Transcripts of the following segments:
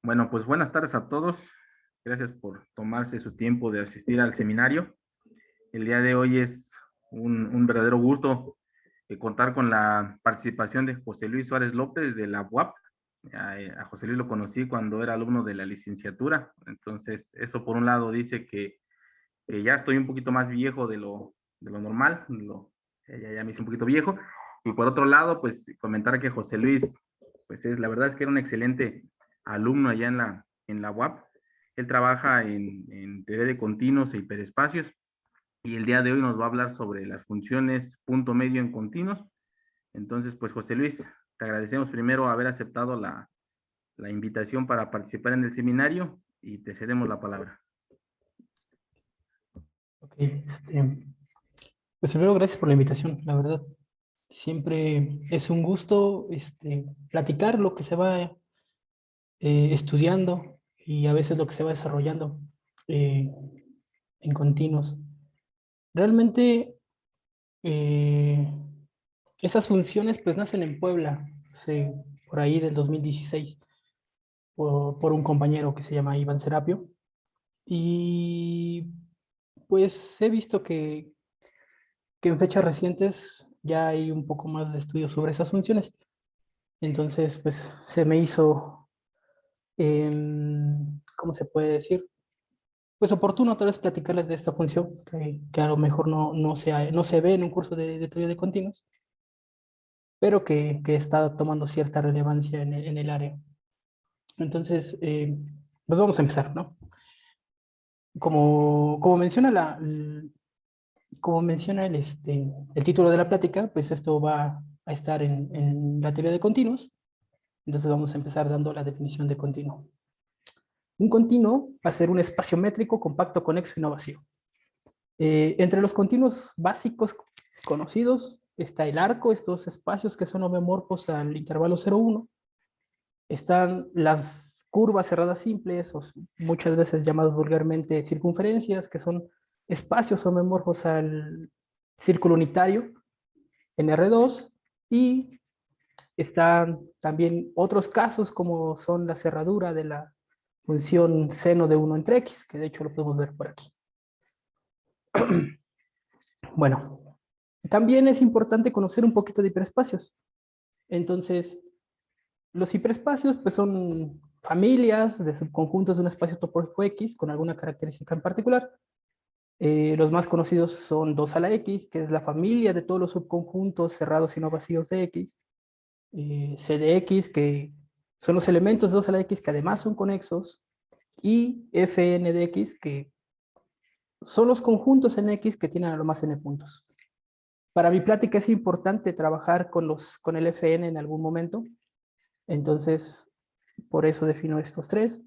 Bueno, pues buenas tardes a todos. Gracias por tomarse su tiempo de asistir al seminario. El día de hoy es un verdadero gusto contar con la participación de José Luis Suárez López de la UAP. A José Luis lo conocí cuando era alumno de la licenciatura. Entonces, eso por un lado dice que ya estoy un poquito más viejo de lo normal. Ya me hice un poquito viejo. Y por otro lado, pues comentar que José Luis, pues la verdad es que era un excelente alumno allá en la UAP. Él trabaja en teoría de continuos e hiperespacios y el día de hoy nos va a hablar sobre las funciones punto medio en continuos. Entonces, pues José Luis, te agradecemos primero haber aceptado la invitación para participar en el seminario y te cedemos la palabra. Ok, pues primero gracias por la invitación, la verdad. Siempre es un gusto platicar lo que se va estudiando y a veces lo que se va desarrollando eh, en continuos. Realmente eh, esas funciones pues nacen en Puebla, por ahí del 2016, por un compañero que se llama Iván Serapio. Y pues he visto que en fechas recientes ya hay un poco más de estudio sobre esas funciones. Entonces, pues se me hizo, ¿cómo se puede decir? Pues oportuno tal vez platicarles de esta función que a lo mejor no se ve en un curso de teoría de continuos, pero que está tomando cierta relevancia en el área. Entonces, pues vamos a empezar, ¿no? Como menciona como menciona el título de la plática, pues esto va a estar en la teoría de continuos. Entonces vamos a empezar dando la definición de continuo. Un continuo va a ser un espacio métrico compacto, conexo y no vacío. Entre los continuos básicos conocidos está el arco, estos espacios que son homomorfos al intervalo 0,1. Están las curvas cerradas simples, o muchas veces llamadas vulgarmente circunferencias, que son espacios homomorfos al círculo unitario en R2. Y están también otros casos como son la cerradura de la función seno de 1 entre x, que de hecho lo podemos ver por aquí. Bueno, también es importante conocer un poquito de hiperespacios. Entonces, los hiperespacios pues son familias de subconjuntos de un espacio topológico X con alguna característica en particular. Los más conocidos son 2 a la X, que es la familia de todos los subconjuntos cerrados y no vacíos de X. C de X, que son los elementos de 2 a la X que además son conexos. Y Fn de X, que son los conjuntos en X que tienen a lo más n puntos. Para mi plática es importante trabajar con el Fn en algún momento. Entonces, por eso defino estos tres.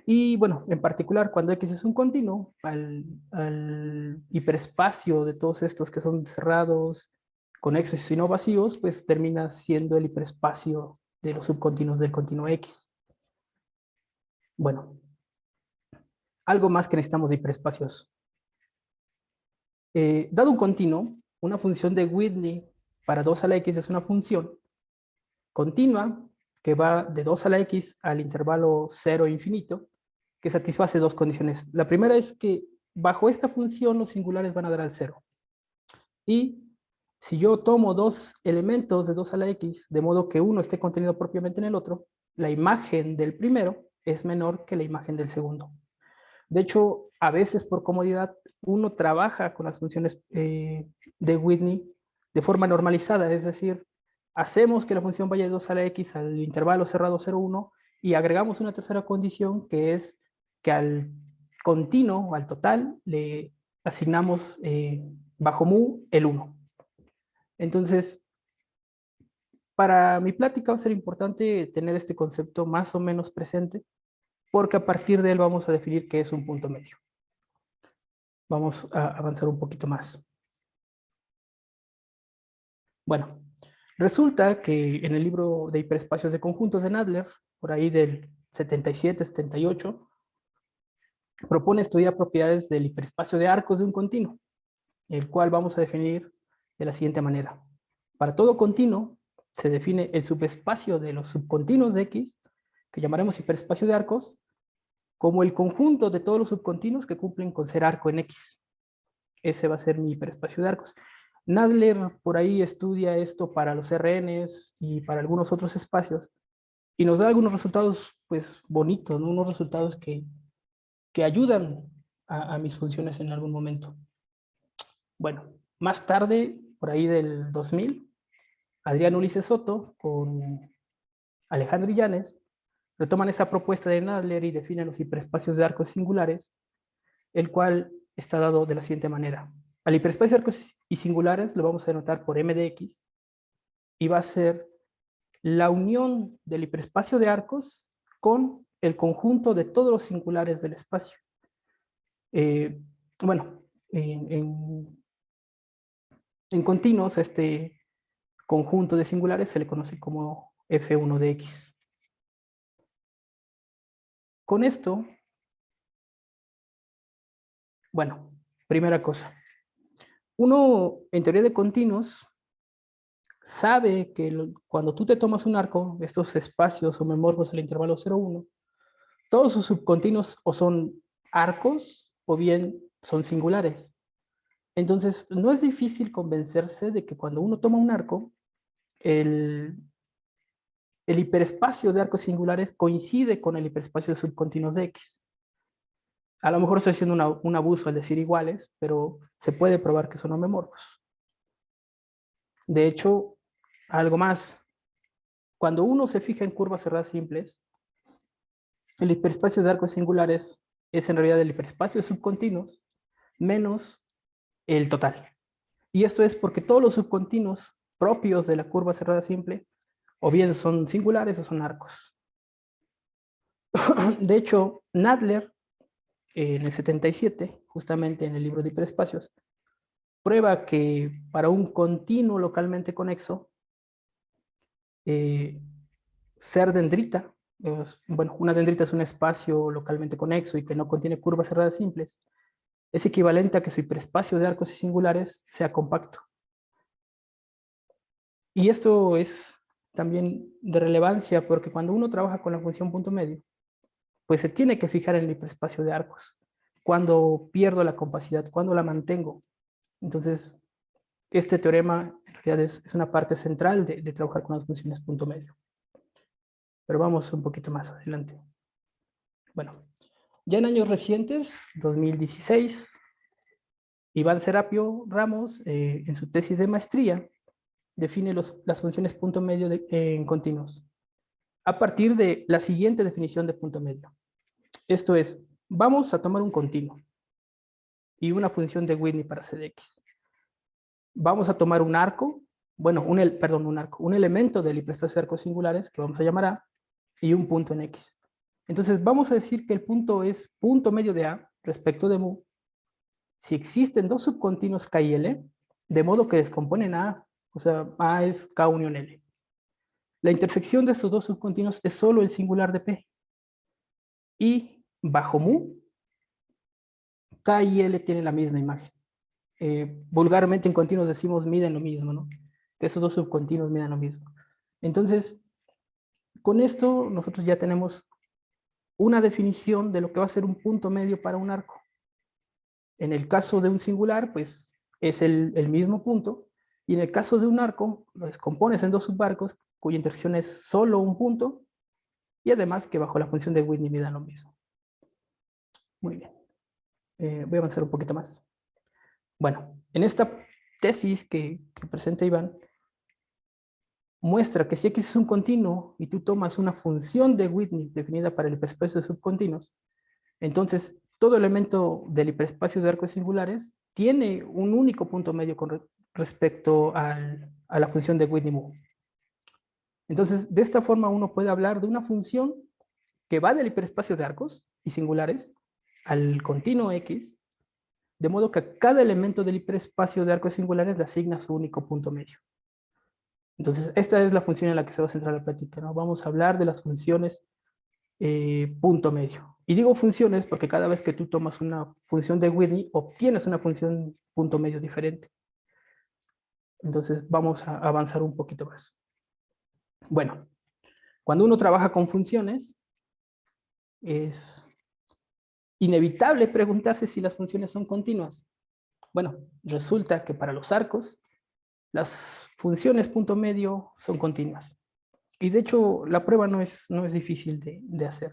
Y bueno, en particular, cuando X es un continuo, al hiperespacio de todos estos que son cerrados, conexos y no vacíos, pues termina siendo el hiperespacio de los subcontinuos del continuo X. Bueno, algo más que necesitamos de hiperespacios. Dado un continuo, una función de Whitney para 2 a la X es una función continua que va de 2 a la X al intervalo 0 e infinito, que satisface dos condiciones. La primera es que bajo esta función los singulares van a dar al 0. Y si yo tomo dos elementos de 2 a la X, de modo que uno esté contenido propiamente en el otro, la imagen del primero es menor que la imagen del segundo. De hecho, a veces por comodidad, uno trabaja con las funciones de Whitney de forma normalizada, es decir, hacemos que la función vaya de 2 a la X al intervalo cerrado 0,1 y agregamos una tercera condición que es que al continuo, al total, le asignamos bajo mu el 1. Entonces, para mi plática va a ser importante tener este concepto más o menos presente, porque a partir de él vamos a definir qué es un punto medio. Vamos a avanzar un poquito más. Bueno, resulta que en el libro de hiperespacios de conjuntos de Nadler, por ahí del 77, 78, propone estudiar propiedades del hiperespacio de arcos de un continuo, el cual vamos a definir de la siguiente manera. Para todo continuo se define el subespacio de los subcontinuos de X que llamaremos hiperespacio de arcos, como el conjunto de todos los subcontinuos que cumplen con ser arco en X. Ese va a ser mi hiperespacio de arcos. Nadler por ahí estudia esto para los RNs y para algunos otros espacios y nos da algunos resultados pues bonitos, ¿no? Unos resultados que ayudan a mis funciones en algún momento. Bueno, más tarde, por ahí del 2000, Adrián Ulises Soto con Alejandro Illanes retoman esa propuesta de Nadler y definen los hiperespacios de arcos singulares, el cual está dado de la siguiente manera. Al hiperespacio de arcos y singulares lo vamos a denotar por M de X y va a ser la unión del hiperespacio de arcos con el conjunto de todos los singulares del espacio. Bueno, en continuos, este conjunto de singulares se le conoce como F1 de X. Con esto, bueno, primera cosa. Uno, en teoría de continuos, sabe que cuando tú te tomas un arco, estos espacios homomorfos al intervalo 0,1, todos sus subcontinuos o son arcos o bien son singulares. Entonces, no es difícil convencerse de que cuando uno toma un arco, el hiperespacio de arcos singulares coincide con el hiperespacio de subcontinuos de X. A lo mejor estoy haciendo un abuso al decir iguales, pero se puede probar que son homomorfos. De hecho, algo más. Cuando uno se fija en curvas cerradas simples, el hiperespacio de arcos singulares es en realidad el hiperespacio de subcontinuos menos el total. Y esto es porque todos los subcontinuos propios de la curva cerrada simple o bien son singulares o son arcos. De hecho, Nadler, en el 77, justamente en el libro de hiperespacios, prueba que para un continuo localmente conexo, ser dendrita, bueno, una dendrita es un espacio localmente conexo y que no contiene curvas cerradas simples, es equivalente a que su hiperespacio de arcos y singulares sea compacto. Y esto es también de relevancia porque cuando uno trabaja con la función punto medio, pues se tiene que fijar en el hiperespacio de arcos. Cuando pierdo la compacidad, cuando la mantengo. Entonces, este teorema en realidad es una parte central de trabajar con las funciones punto medio. Pero vamos un poquito más adelante. Bueno, ya en años recientes, 2016, Iván Serapio Ramos, en su tesis de maestría, define las funciones punto medio en continuos a partir de la siguiente definición de punto medio. Esto es, vamos a tomar un continuo y una función de Whitney para c de x. Vamos a tomar un arco, bueno, un elemento del hiperespacio de arcos singulares que vamos a llamar A y un punto en X. Entonces vamos a decir que el punto es punto medio de A respecto de mu si existen dos subcontinuos K y L, de modo que descomponen a A, o sea, A es K unión L. La intersección de estos dos subcontinuos es solo el singular de P. Y bajo mu, K y L tienen la misma imagen. Vulgarmente en continuos decimos miden lo mismo, ¿no? Que esos dos subcontinuos miden lo mismo. Entonces, con esto nosotros ya tenemos una definición de lo que va a ser un punto medio para un arco. En el caso de un singular, pues es el mismo punto, y en el caso de un arco, lo descompones en dos subarcos cuya intersección es solo un punto, y además que bajo la función de Whitney me dan lo mismo. Muy bien. Voy a avanzar un poquito más. Bueno, en esta tesis que presenta Iván, muestra que si X es un continuo y tú tomas una función de Whitney definida para el hiperespacio de subcontinuos, entonces todo elemento del hiperespacio de arcos singulares tiene un único punto medio con respecto a la función de Whitney mu. Entonces, de esta forma uno puede hablar de una función que va del hiperespacio de arcos y singulares al continuo X, de modo que a cada elemento del hiperespacio de arcos singulares le asigna su único punto medio. Entonces, esta es la función en la que se va a centrar la plática, ¿no? Vamos a hablar de las funciones punto medio. Y digo funciones porque cada vez que tú tomas una función de Whitney, obtienes una función punto medio diferente. Entonces, vamos a avanzar un poquito más. Bueno, cuando uno trabaja con funciones, es inevitable preguntarse si las funciones son continuas. Bueno, resulta que para los arcos, las funciones punto medio son continuas. Y de hecho, la prueba no es difícil de hacer.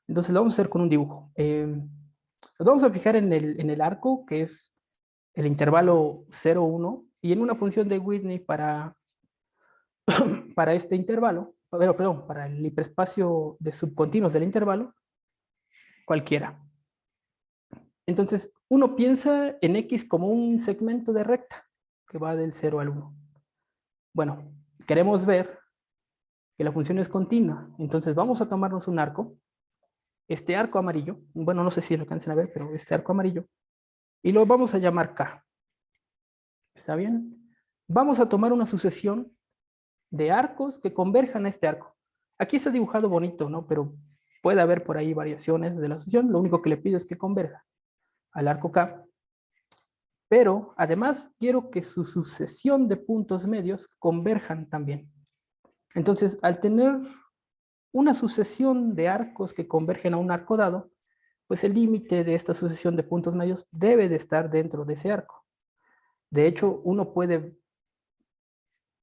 Entonces, lo vamos a hacer con un dibujo. Nos vamos a fijar en el arco, que es el intervalo 0, 1, y en una función de Whitney para este intervalo, perdón, para el hiperespacio de subcontinuos del intervalo, cualquiera. Entonces, uno piensa en X como un segmento de recta que va del 0 al 1. Bueno, queremos ver que la función es continua. Entonces, vamos a tomarnos un arco, este arco amarillo, bueno, no sé si lo alcancen a ver, pero este arco amarillo, y lo vamos a llamar K. ¿Está bien? Vamos a tomar una sucesión de arcos que converjan a este arco. Aquí está dibujado bonito, ¿no? Pero puede haber por ahí variaciones de la sucesión. Lo único que le pido es que converja al arco K. Pero además quiero que su sucesión de puntos medios converjan también. Entonces, al tener una sucesión de arcos que convergen a un arco dado, pues el límite de esta sucesión de puntos medios debe de estar dentro de ese arco. De hecho, uno puede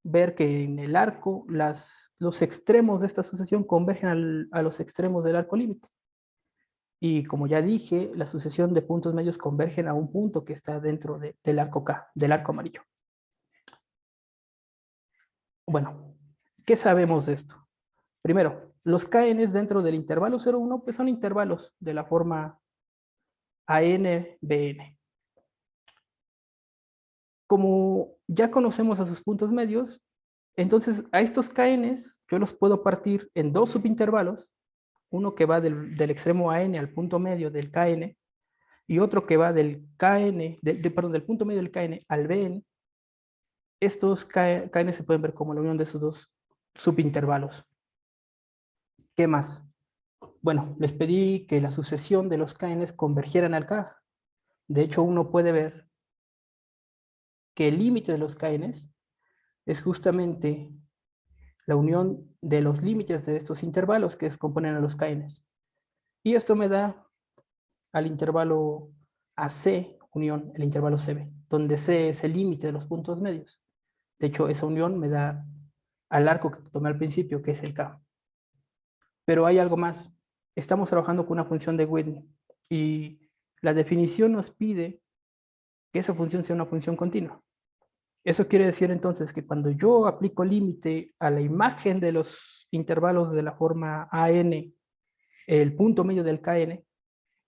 ver que en el arco los extremos de esta sucesión convergen a los extremos del arco límite. Y como ya dije, la sucesión de puntos medios convergen a un punto que está dentro del arco K, del arco amarillo. Bueno, ¿qué sabemos de esto? Primero, los KNs dentro del intervalo 0,1 pues son intervalos de la forma AN-BN. Como ya conocemos a sus puntos medios, entonces a estos KNs yo los puedo partir en dos subintervalos, uno que va del extremo AN al punto medio del KN, y otro que va del KN, perdón, del punto medio del KN al BN. Estos KN se pueden ver como la unión de esos dos subintervalos. ¿Qué más? Bueno, les pedí que la sucesión de los KNs convergieran al K. De hecho, uno puede ver que el límite de los KNs es justamente la unión de los límites de estos intervalos que componen a los KNs. Y esto me da al intervalo AC unión el intervalo CB, donde C es el límite de los puntos medios. De hecho, esa unión me da al arco que tomé al principio, que es el K. Pero hay algo más. Estamos trabajando con una función de Whitney y la definición nos pide que esa función sea una función continua. Eso quiere decir entonces que cuando yo aplico límite a la imagen de los intervalos de la forma AN, el punto medio del KN,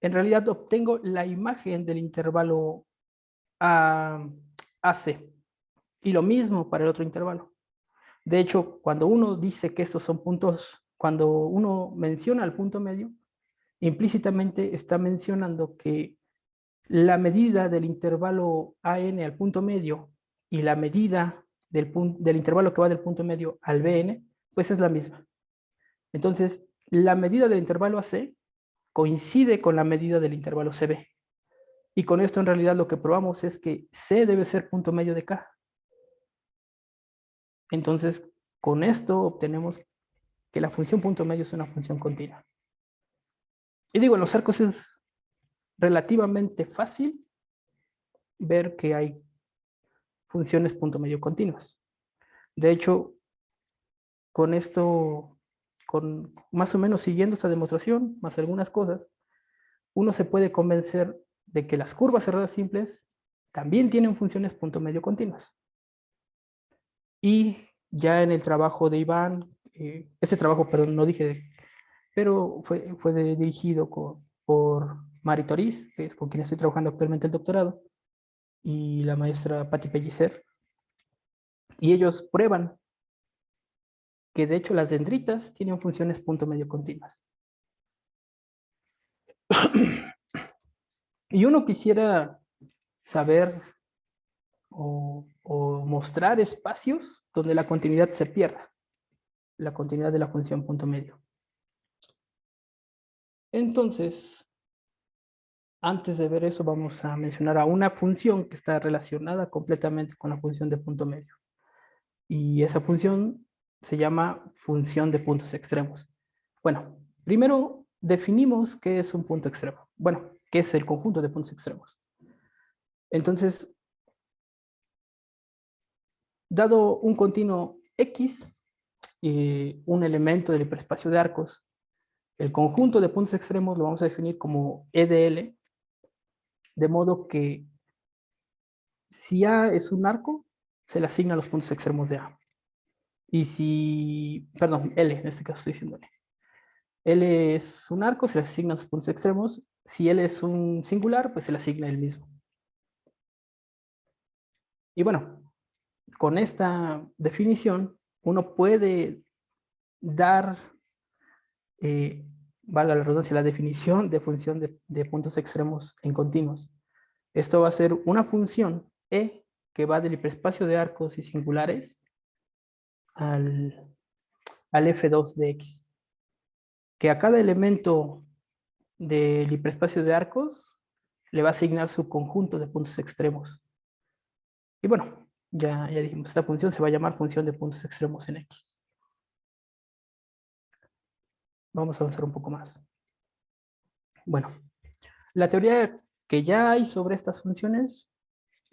en realidad obtengo la imagen del intervalo AC. Y lo mismo para el otro intervalo. De hecho, cuando uno dice que estos son puntos, cuando uno menciona el punto medio, implícitamente está mencionando que la medida del intervalo AN al punto medio y la medida del intervalo que va del punto medio al BN, pues es la misma. Entonces, la medida del intervalo AC coincide con la medida del intervalo CB. Y con esto en realidad lo que probamos es que C debe ser punto medio de K. Entonces, con esto obtenemos que la función punto medio es una función continua. Y digo, en los arcos es relativamente fácil ver que hay funciones punto medio continuas. De hecho, con esto, con más o menos siguiendo esta demostración, más algunas cosas, uno se puede convencer de que las curvas cerradas simples también tienen funciones punto medio continuas. Y ya en el trabajo de Iván, ese trabajo, perdón, no dije, pero fue dirigido por Mari Toriz, que es con quien estoy trabajando actualmente el doctorado, y la maestra Patti Pellicer. Y ellos prueban que de hecho las dendritas tienen funciones punto medio continuas. Y uno quisiera saber o mostrar espacios donde la continuidad se pierda, la continuidad de la función punto medio. Entonces, antes de ver eso, vamos a mencionar a una función que está relacionada completamente con la función de punto medio. Y esa función se llama función de puntos extremos. Bueno, primero definimos qué es un punto extremo. Bueno, qué es el conjunto de puntos extremos. Entonces, dado un continuo X y un elemento del hiperespacio de arcos, el conjunto de puntos extremos lo vamos a definir como E de L, de modo que si A es un arco, se le asignan los puntos extremos de A. Y si, perdón, L, en este caso estoy diciendo L. L es un arco, se le asignan los puntos extremos. Si L es un singular, pues se le asigna el mismo. Y bueno, con esta definición, uno puede dar, valga la redundancia, la definición de función de puntos extremos en continuos. Esto va a ser una función E que va del hiperespacio de arcos y singulares al F2 de X, que a cada elemento del hiperespacio de arcos le va a asignar su conjunto de puntos extremos. Y bueno, ya dijimos, esta función se va a llamar función de puntos extremos en X. Vamos a avanzar un poco más. Bueno, la teoría que ya hay sobre estas funciones,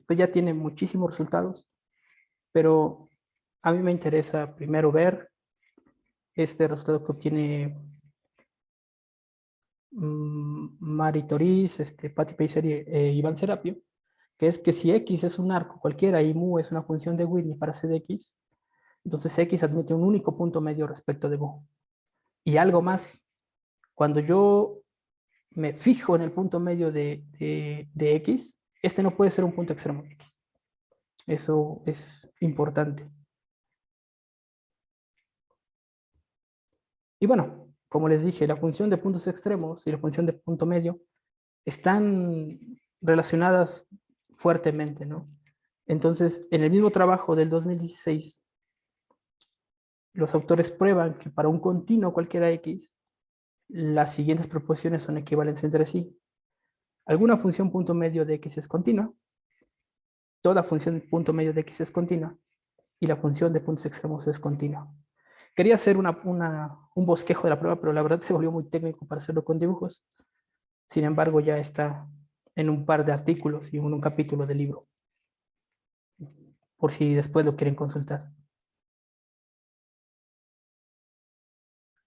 pues ya tiene muchísimos resultados, pero a mí me interesa primero ver este resultado que obtiene Mari Toriz, Patti Peiser y Iván Serapio, que es que si X es un arco cualquiera y mu es una función de Whitney para C de X, entonces X admite un único punto medio respecto de mu. Y algo más, cuando yo me fijo en el punto medio de X, este no puede ser un punto extremo de X. Eso es importante. Y bueno, como les dije, la función de puntos extremos y la función de punto medio están relacionadas fuertemente, ¿no? Entonces, en el mismo trabajo del 2016, los autores prueban que para un continuo cualquiera X, las siguientes proposiciones son equivalentes entre sí. Alguna función punto medio de X es continua, toda función punto medio de X es continua, y la función de puntos extremos es continua. Quería hacer un bosquejo de la prueba, pero la verdad se volvió muy técnico para hacerlo con dibujos. Sin embargo, ya está en un par de artículos y en un capítulo del libro, por si después lo quieren consultar.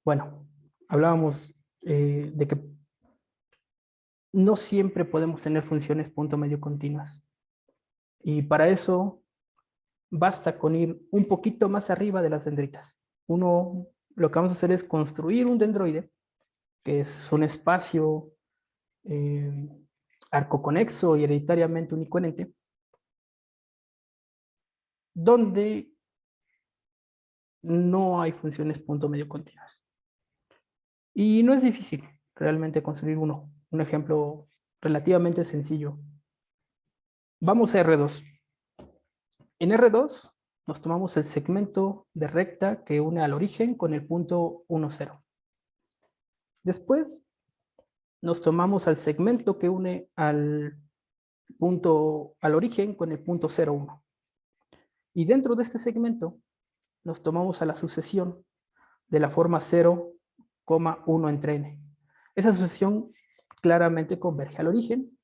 Bueno, hablábamos de que no siempre podemos tener funciones punto medio continuas. Y para eso basta con ir un poquito más arriba de las dendritas. Lo que vamos a hacer es construir un dendroide, que es un espacio arcoconexo y hereditariamente unicoherente, donde no hay funciones punto medio continuas. Y no es difícil realmente construir uno. Un ejemplo relativamente sencillo. Vamos a R2. En R2 nos tomamos el segmento de recta que une al origen con el punto 1, 0. Después nos tomamos al segmento que une al origen con el punto 0, 1. Y dentro de este segmento nos tomamos a la sucesión de la forma 0, 1 entre n. Esa sucesión claramente converge al origen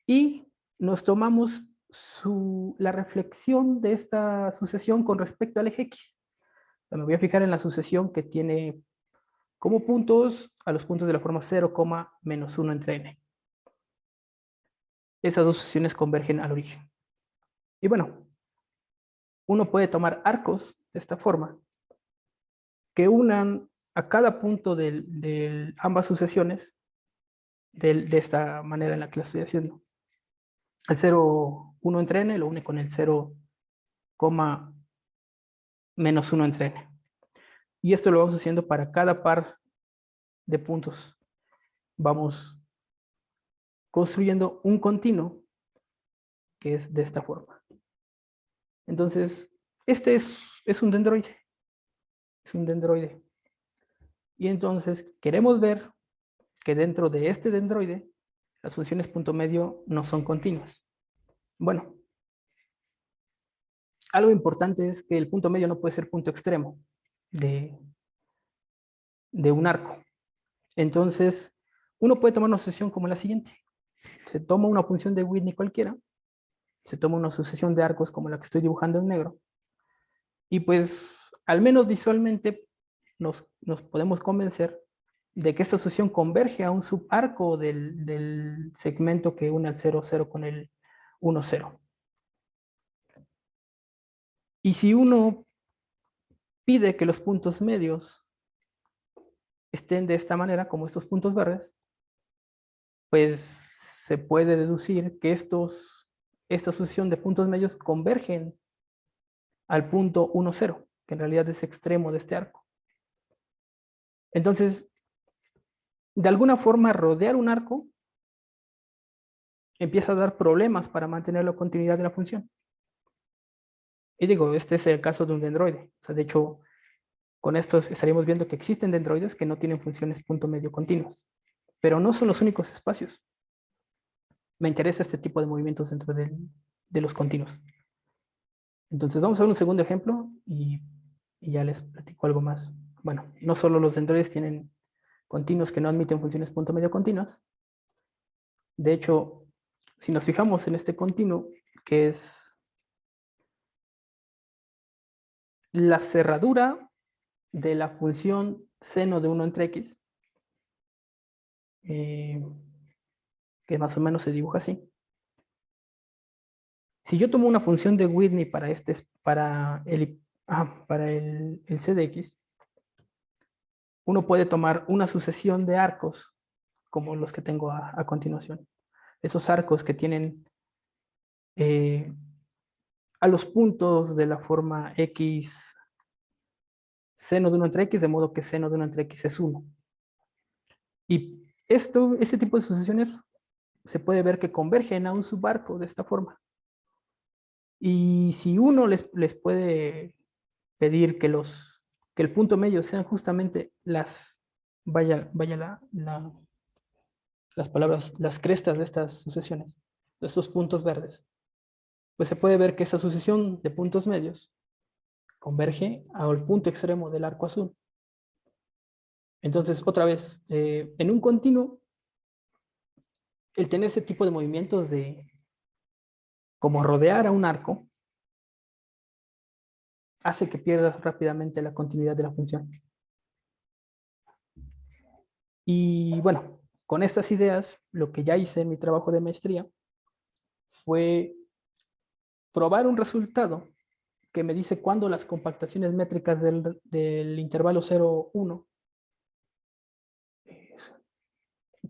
y nos tomamos la reflexión de esta sucesión con respecto al eje X. Me voy a fijar en la sucesión que tiene como puntos a los puntos de la forma 0, menos 1 entre n. Esas dos sucesiones convergen al origen. Y bueno, uno puede tomar arcos de esta forma que unan a cada punto de ambas sucesiones de esta manera en la que lo estoy haciendo. El 0, 1 entre n lo une con el 0, menos 1 entre n. Y esto lo vamos haciendo para cada par de puntos. Vamos construyendo un continuo que es de esta forma. Entonces, este es un dendroide. Es un dendroide. Y entonces queremos ver que dentro de este dendroide las funciones punto medio no son continuas. Bueno, algo importante es que el punto medio no puede ser punto extremo de un arco. Entonces, uno puede tomar una sucesión como la siguiente. Se toma una función de Whitney cualquiera, se toma una sucesión de arcos como la que estoy dibujando en negro, y pues al menos visualmente nos podemos convencer de que esta sucesión converge a un subarco del segmento que une al 0, 0 con el 1, 0. Y si uno pide que los puntos medios estén de esta manera, como estos puntos verdes, pues se puede deducir que esta sucesión de puntos medios convergen al punto 1, 0, que en realidad es extremo de este arco. Entonces, de alguna forma, rodear un arco empieza a dar problemas para mantener la continuidad de la función. Y digo, este es el caso de un dendroide. O sea, de hecho, con esto estaríamos viendo que existen dendroides que no tienen funciones punto medio continuas. Pero no son los únicos espacios. Me interesa este tipo de movimientos dentro de los continuos. Entonces vamos a ver un segundo ejemplo y ya les platico algo más. Bueno, no solo los dendroides tienen continuos que no admiten funciones punto medio continuas. De hecho, si nos fijamos en este continuo, que es la cerradura de la función seno de 1 entre x, que más o menos se dibuja así. Si yo tomo una función de Whitney para el c de x, uno puede tomar una sucesión de arcos como los que tengo a continuación. Esos arcos que tienen a los puntos de la forma x seno de 1 entre x, de modo que seno de 1 entre x es 1. Y este tipo de sucesiones se puede ver que convergen a un subarco de esta forma. Y si uno les puede pedir que el punto medio sean justamente las palabras, las crestas de estas sucesiones, de estos puntos verdes, pues se puede ver que esa sucesión de puntos medios converge al punto extremo del arco azul. Entonces, otra vez, en un continuo, el tener este tipo de movimientos de como rodear a un arco hace que pierdas rápidamente la continuidad de la función. Y bueno, con estas ideas, lo que ya hice en mi trabajo de maestría fue probar un resultado que me dice cuándo las compactaciones métricas del intervalo 0,1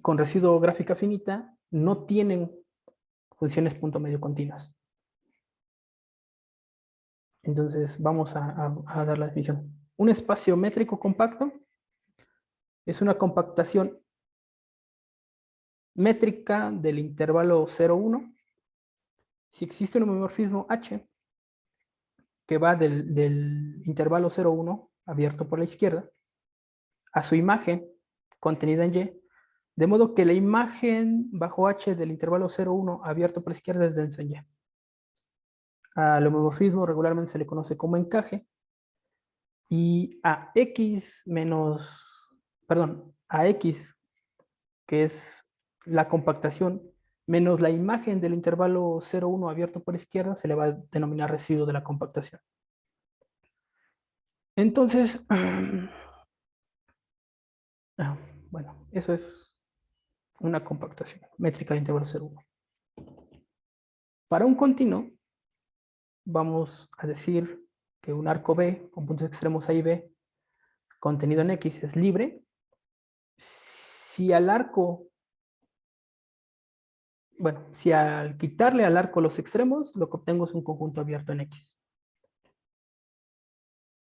con residuo gráfica finita no tienen funciones punto medio continuas. Entonces vamos a dar la definición. Un espacio métrico compacto es una compactación métrica del intervalo 0,1 si existe un homomorfismo H que va del intervalo 0,1 abierto por la izquierda a su imagen contenida en Y, de modo que la imagen bajo H del intervalo 0,1 abierto por la izquierda es densa en Y. Al homomorfismo regularmente se le conoce como encaje y a X a X, que es la compactación, menos la imagen del intervalo 0,1 abierto por la izquierda, se le va a denominar residuo de la compactación. Entonces, bueno, eso es una compactación métrica de intervalo 0,1. Para un continuo, vamos a decir que un arco B con puntos extremos A y B contenido en X es libre. Si al arco, bueno, si al quitarle al arco los extremos, lo que obtengo es un conjunto abierto en X.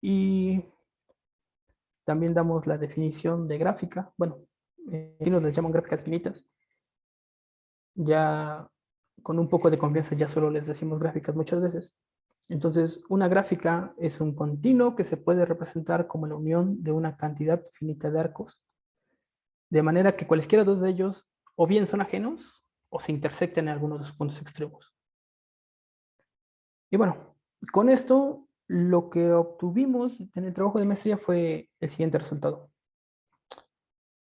Y también damos la definición de gráfica. Bueno, nos les llaman gráficas finitas. Ya con un poco de confianza ya solo les decimos gráficas muchas veces. Entonces, una gráfica es un continuo que se puede representar como la unión de una cantidad finita de arcos, de manera que cualesquiera dos de ellos o bien son ajenos o se intersectan en algunos de sus puntos extremos. Y bueno, con esto lo que obtuvimos en el trabajo de maestría fue el siguiente resultado.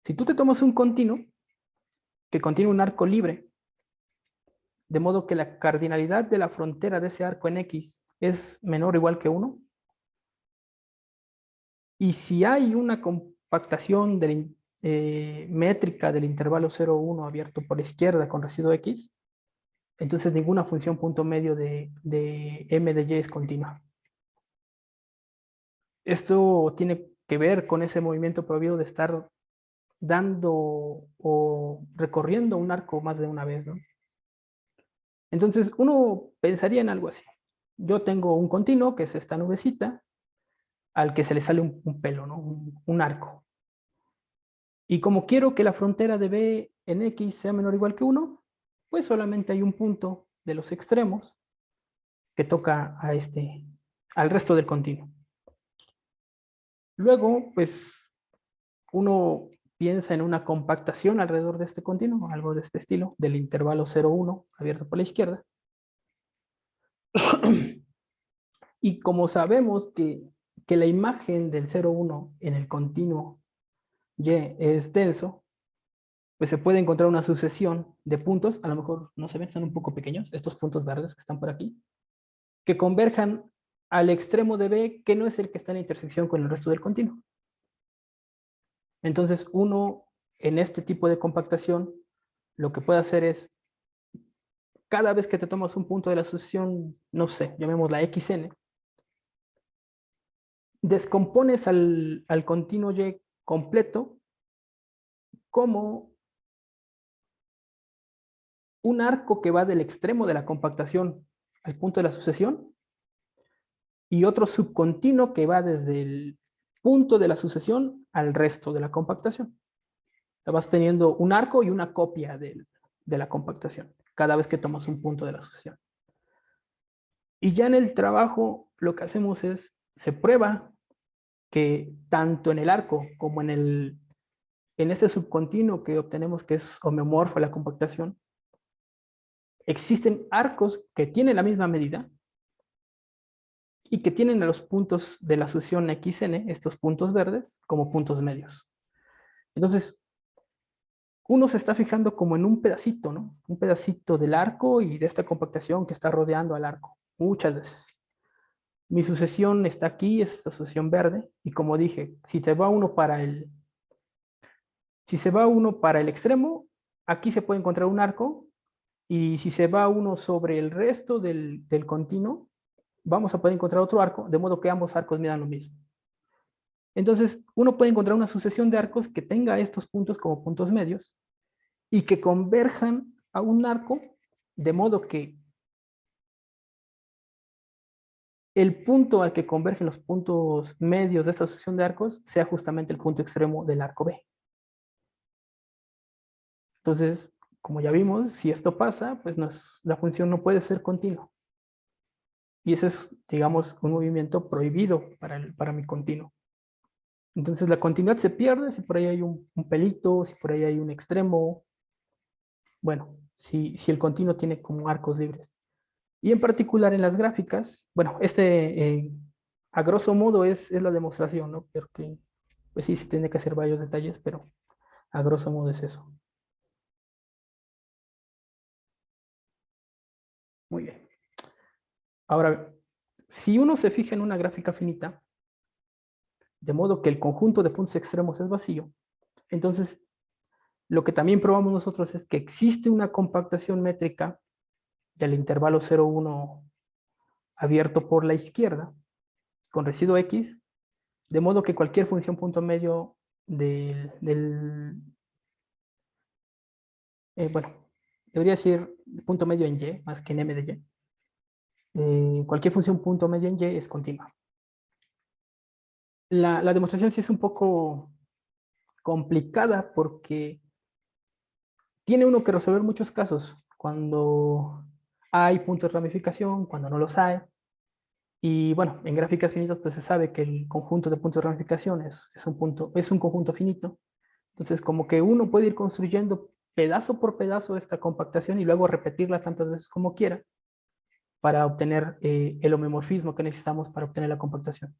Si tú te tomas un continuo que contiene un arco libre, de modo que la cardinalidad de la frontera de ese arco en X es menor o igual que 1, y si hay una compactación métrica del intervalo 0, 1 abierto por la izquierda con residuo X, entonces ninguna función punto medio de M de Y es continua. Esto tiene que ver con ese movimiento prohibido de estar dando o recorriendo un arco más de una vez, ¿no? Entonces, uno pensaría en algo así. Yo tengo un continuo, que es esta nubecita, al que se le sale un pelo, ¿no? Un arco. Y como quiero que la frontera de B en X sea menor o igual que 1, pues solamente hay un punto de los extremos que toca al resto del continuo. Luego, pues, uno piensa en una compactación alrededor de este continuo, algo de este estilo, del intervalo 0, 1 abierto por la izquierda. Y como sabemos que la imagen del 0, 1 en el continuo Y es denso, pues se puede encontrar una sucesión de puntos, a lo mejor no se ven, están un poco pequeños, estos puntos verdes que están por aquí, que converjan al extremo de B, que no es el que está en intersección con el resto del continuo. Entonces, uno, en este tipo de compactación, lo que puede hacer es, cada vez que te tomas un punto de la sucesión, no sé, llamémosla XN, descompones al continuo Y completo como un arco que va del extremo de la compactación al punto de la sucesión y otro subcontinuo que va desde el punto de la sucesión al resto de la compactación. Vas teniendo un arco y una copia de la compactación cada vez que tomas un punto de la sucesión. Y ya en el trabajo lo que hacemos es, se prueba que tanto en el arco como en este subcontinuo que obtenemos, que es homeomorfo la compactación, existen arcos que tienen la misma medida y que tienen a los puntos de la sucesión XN, estos puntos verdes, como puntos medios. Entonces, uno se está fijando como en un pedacito, ¿no? Un pedacito del arco y de esta compactación que está rodeando al arco, muchas veces. Mi sucesión está aquí, es esta sucesión verde, y como dije, si se va uno para el extremo, aquí se puede encontrar un arco, y si se va uno sobre el resto del continuo, vamos a poder encontrar otro arco, de modo que ambos arcos midan lo mismo. Entonces, uno puede encontrar una sucesión de arcos que tenga estos puntos como puntos medios y que converjan a un arco, de modo que el punto al que convergen los puntos medios de esta sucesión de arcos sea justamente el punto extremo del arco B. Entonces, como ya vimos, si esto pasa, pues la función no puede ser continua. Y ese es, digamos, un movimiento prohibido para mi continuo. Entonces la continuidad se pierde si por ahí hay un pelito, si por ahí hay un extremo. Bueno, si el continuo tiene como arcos libres. Y en particular en las gráficas, bueno, a grosso modo es la demostración, ¿no? Porque pues sí, se tiene que hacer varios detalles, pero a grosso modo es eso. Muy bien. Ahora, si uno se fija en una gráfica finita, de modo que el conjunto de puntos extremos es vacío, entonces lo que también probamos nosotros es que existe una compactación métrica del intervalo 0, 1 abierto por la izquierda con residuo X, de modo que cualquier función punto medio bueno, debería decir punto medio en Y, más que en M de Y. Cualquier función punto medio en Y es continua. La demostración sí es un poco complicada porque tiene uno que resolver muchos casos, cuando hay puntos de ramificación, cuando no los hay. Y bueno, en gráficas finitas pues se sabe que el conjunto de puntos de ramificación es un conjunto finito. Entonces como que uno puede ir construyendo pedazo por pedazo esta compactación y luego repetirla tantas veces como quiera para obtener el homeomorfismo que necesitamos para obtener la compactación.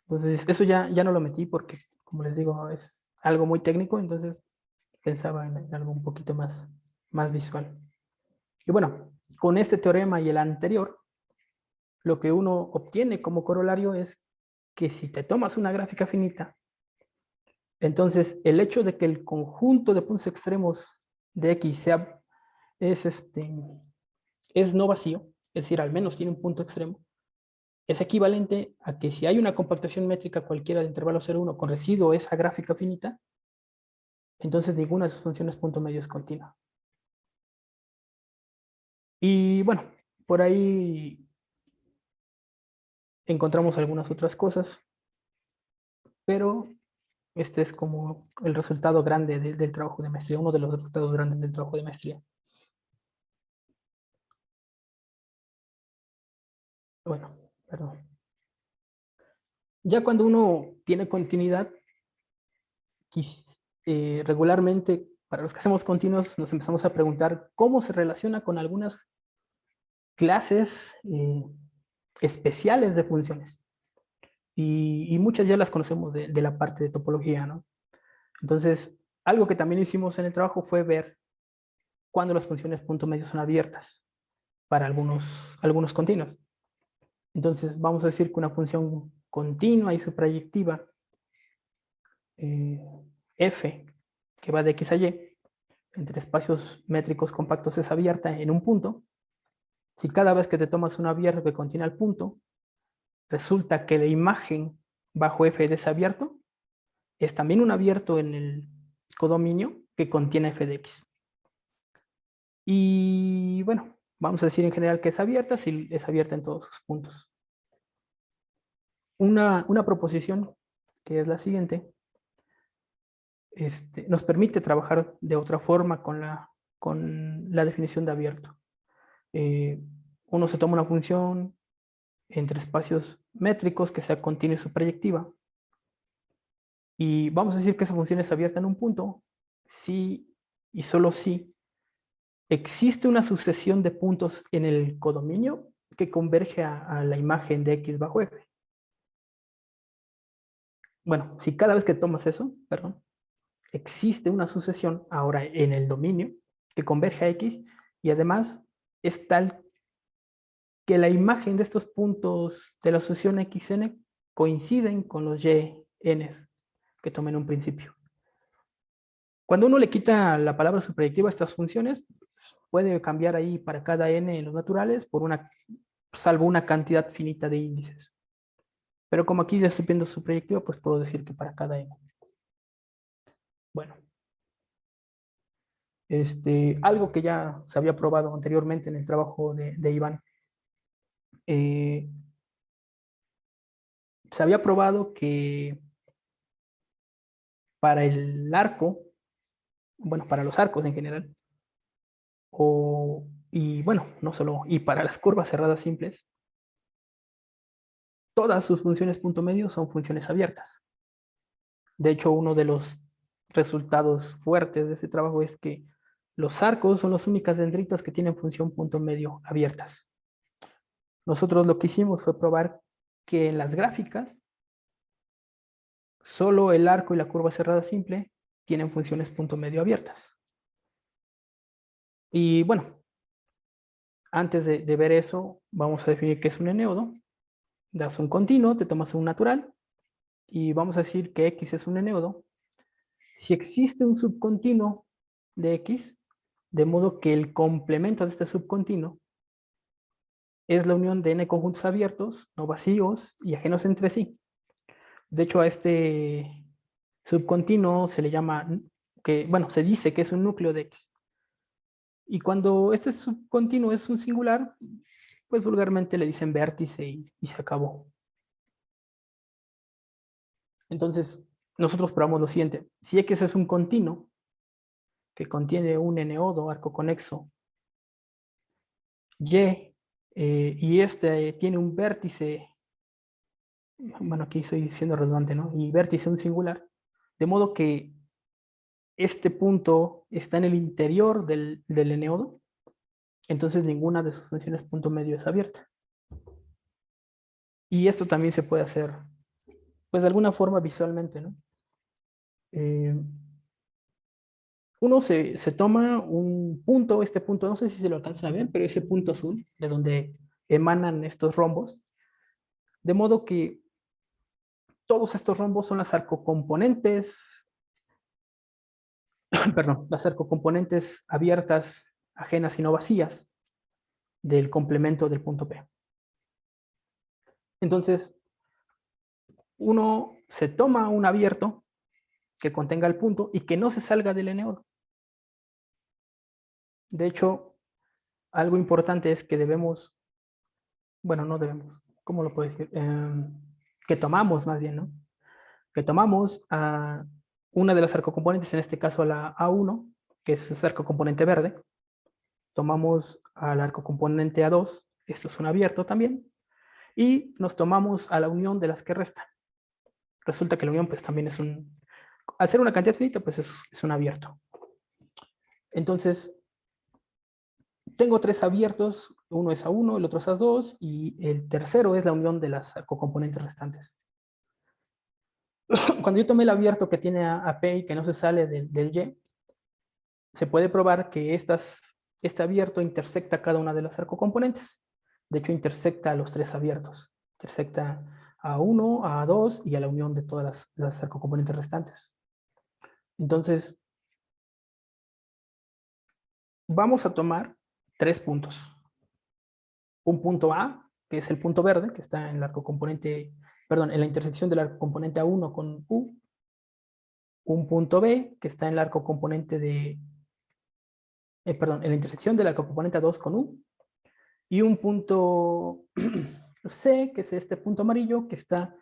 Entonces eso ya no lo metí porque, como les digo, es algo muy técnico, entonces pensaba en algo un poquito más visual. Y bueno, con este teorema y el anterior, lo que uno obtiene como corolario es que si te tomas una gráfica finita, entonces el hecho de que el conjunto de puntos extremos de X es, es no vacío, es decir, al menos tiene un punto extremo, es equivalente a que si hay una compactación métrica cualquiera de intervalo 0,1 con residuo esa gráfica finita, entonces ninguna de sus funciones punto medio es continua. Y bueno, por ahí encontramos algunas otras cosas, pero este es como el resultado grande del trabajo de maestría, uno de los resultados grandes del trabajo de maestría. Bueno, perdón. Ya cuando uno tiene continuidad, regularmente para los que hacemos continuos nos empezamos a preguntar cómo se relaciona con algunas clases especiales de funciones. Y muchas ya las conocemos de la parte de topología, ¿no? Entonces, algo que también hicimos en el trabajo fue ver cuándo las funciones punto medio son abiertas para algunos continuos. Entonces, vamos a decir que una función continua y su proyectiva f, que va de x a y, entre espacios métricos compactos es abierta en un punto. Si cada vez que te tomas un abierto que contiene al punto, resulta que la imagen bajo f de ese abierto es también un abierto en el codominio que contiene f de x. Y bueno, vamos a decir en general que es abierta si es abierta en todos sus puntos. Una proposición, que es la siguiente, nos permite trabajar de otra forma con la definición de abierto. Uno se toma una función entre espacios métricos que sea continua y su proyectiva. Y vamos a decir que esa función es abierta en un punto si y solo si existe una sucesión de puntos en el codominio que converge a la imagen de x bajo f. Bueno, si cada vez que tomas eso, perdón, existe una sucesión ahora en el dominio que converge a x y además es tal que la imagen de estos puntos de la sucesión xn coinciden con los yn que tomé en un principio. Cuando uno le quita la palabra subproyectiva a estas funciones, puede cambiar ahí para cada n en los naturales por salvo una cantidad finita de índices. Pero como aquí ya estoy viendo subproyectiva, pues puedo decir que para cada n. Bueno. Algo que ya se había probado anteriormente en el trabajo de Iván. Se había probado que para el arco, bueno, para los arcos en general, y bueno, no solo, y para las curvas cerradas simples, todas sus funciones punto medio son funciones abiertas. De hecho, uno de los resultados fuertes de este trabajo es que los arcos son las únicas dendritas que tienen función punto medio abiertas. Nosotros lo que hicimos fue probar que en las gráficas solo el arco y la curva cerrada simple tienen funciones punto medio abiertas. Y bueno, antes de ver eso, vamos a definir qué es un eneodo. Das un continuo, te tomas un natural y vamos a decir que X es un eneodo. Si existe un subcontinuo de X, de modo que el complemento de este subcontinuo es la unión de n conjuntos abiertos, no vacíos y ajenos entre sí. De hecho, a este subcontinuo se le llama, bueno, se dice que es un núcleo de X. Y cuando este subcontinuo es un singular, pues vulgarmente le dicen vértice y se acabó. Entonces, nosotros probamos lo siguiente. Si X es un continuo que contiene un eneodo arco conexo Y, y este tiene un vértice, bueno, aquí estoy siendo redundante, ¿no? Y vértice un singular, de modo que este punto está en el interior del eneodo, entonces ninguna de sus funciones punto medio es abierta. Y esto también se puede hacer, pues de alguna forma visualmente, ¿no? uno se toma un punto, este punto, no sé si se lo alcanzan a ver, pero ese punto azul, de donde emanan estos rombos, de modo que todos estos rombos son las arcocomponentes, perdón, las arcocomponentes abiertas, ajenas y no vacías del complemento del punto P. Entonces, uno se toma un abierto que contenga el punto y que no se salga del eneodo. De hecho, algo importante es que debemos, bueno, no debemos, ¿cómo lo puedo decir? Que tomamos más bien, ¿no? Que tomamos a una de las arcocomponentes, en este caso a la A1, que es ese arcocomponente verde. Tomamos al arcocomponente A2, esto es un abierto también, y nos tomamos a la unión de las que restan. Resulta que la unión pues también es un, al ser una cantidad finita, pues es un abierto. Entonces, tengo tres abiertos, uno es A1, el otro es A2, y el tercero es la unión de las arcocomponentes restantes. Cuando yo tomé el abierto que tiene a P y que no se sale del Y, se puede probar que este abierto intersecta cada una de las arcocomponentes. De hecho, intersecta a los tres abiertos. Intersecta a A1, a A2 y a la unión de todas las arcocomponentes restantes. Entonces, vamos a tomar tres puntos. Un punto A, que es el punto verde, que está en el arcocomponente, perdón, en la intersección del arcocomponente A1 con U. Un punto B, que está en el arcocomponente de, perdón, en la intersección del arcocomponente A2 con U. Y un punto C, que es este punto amarillo, que está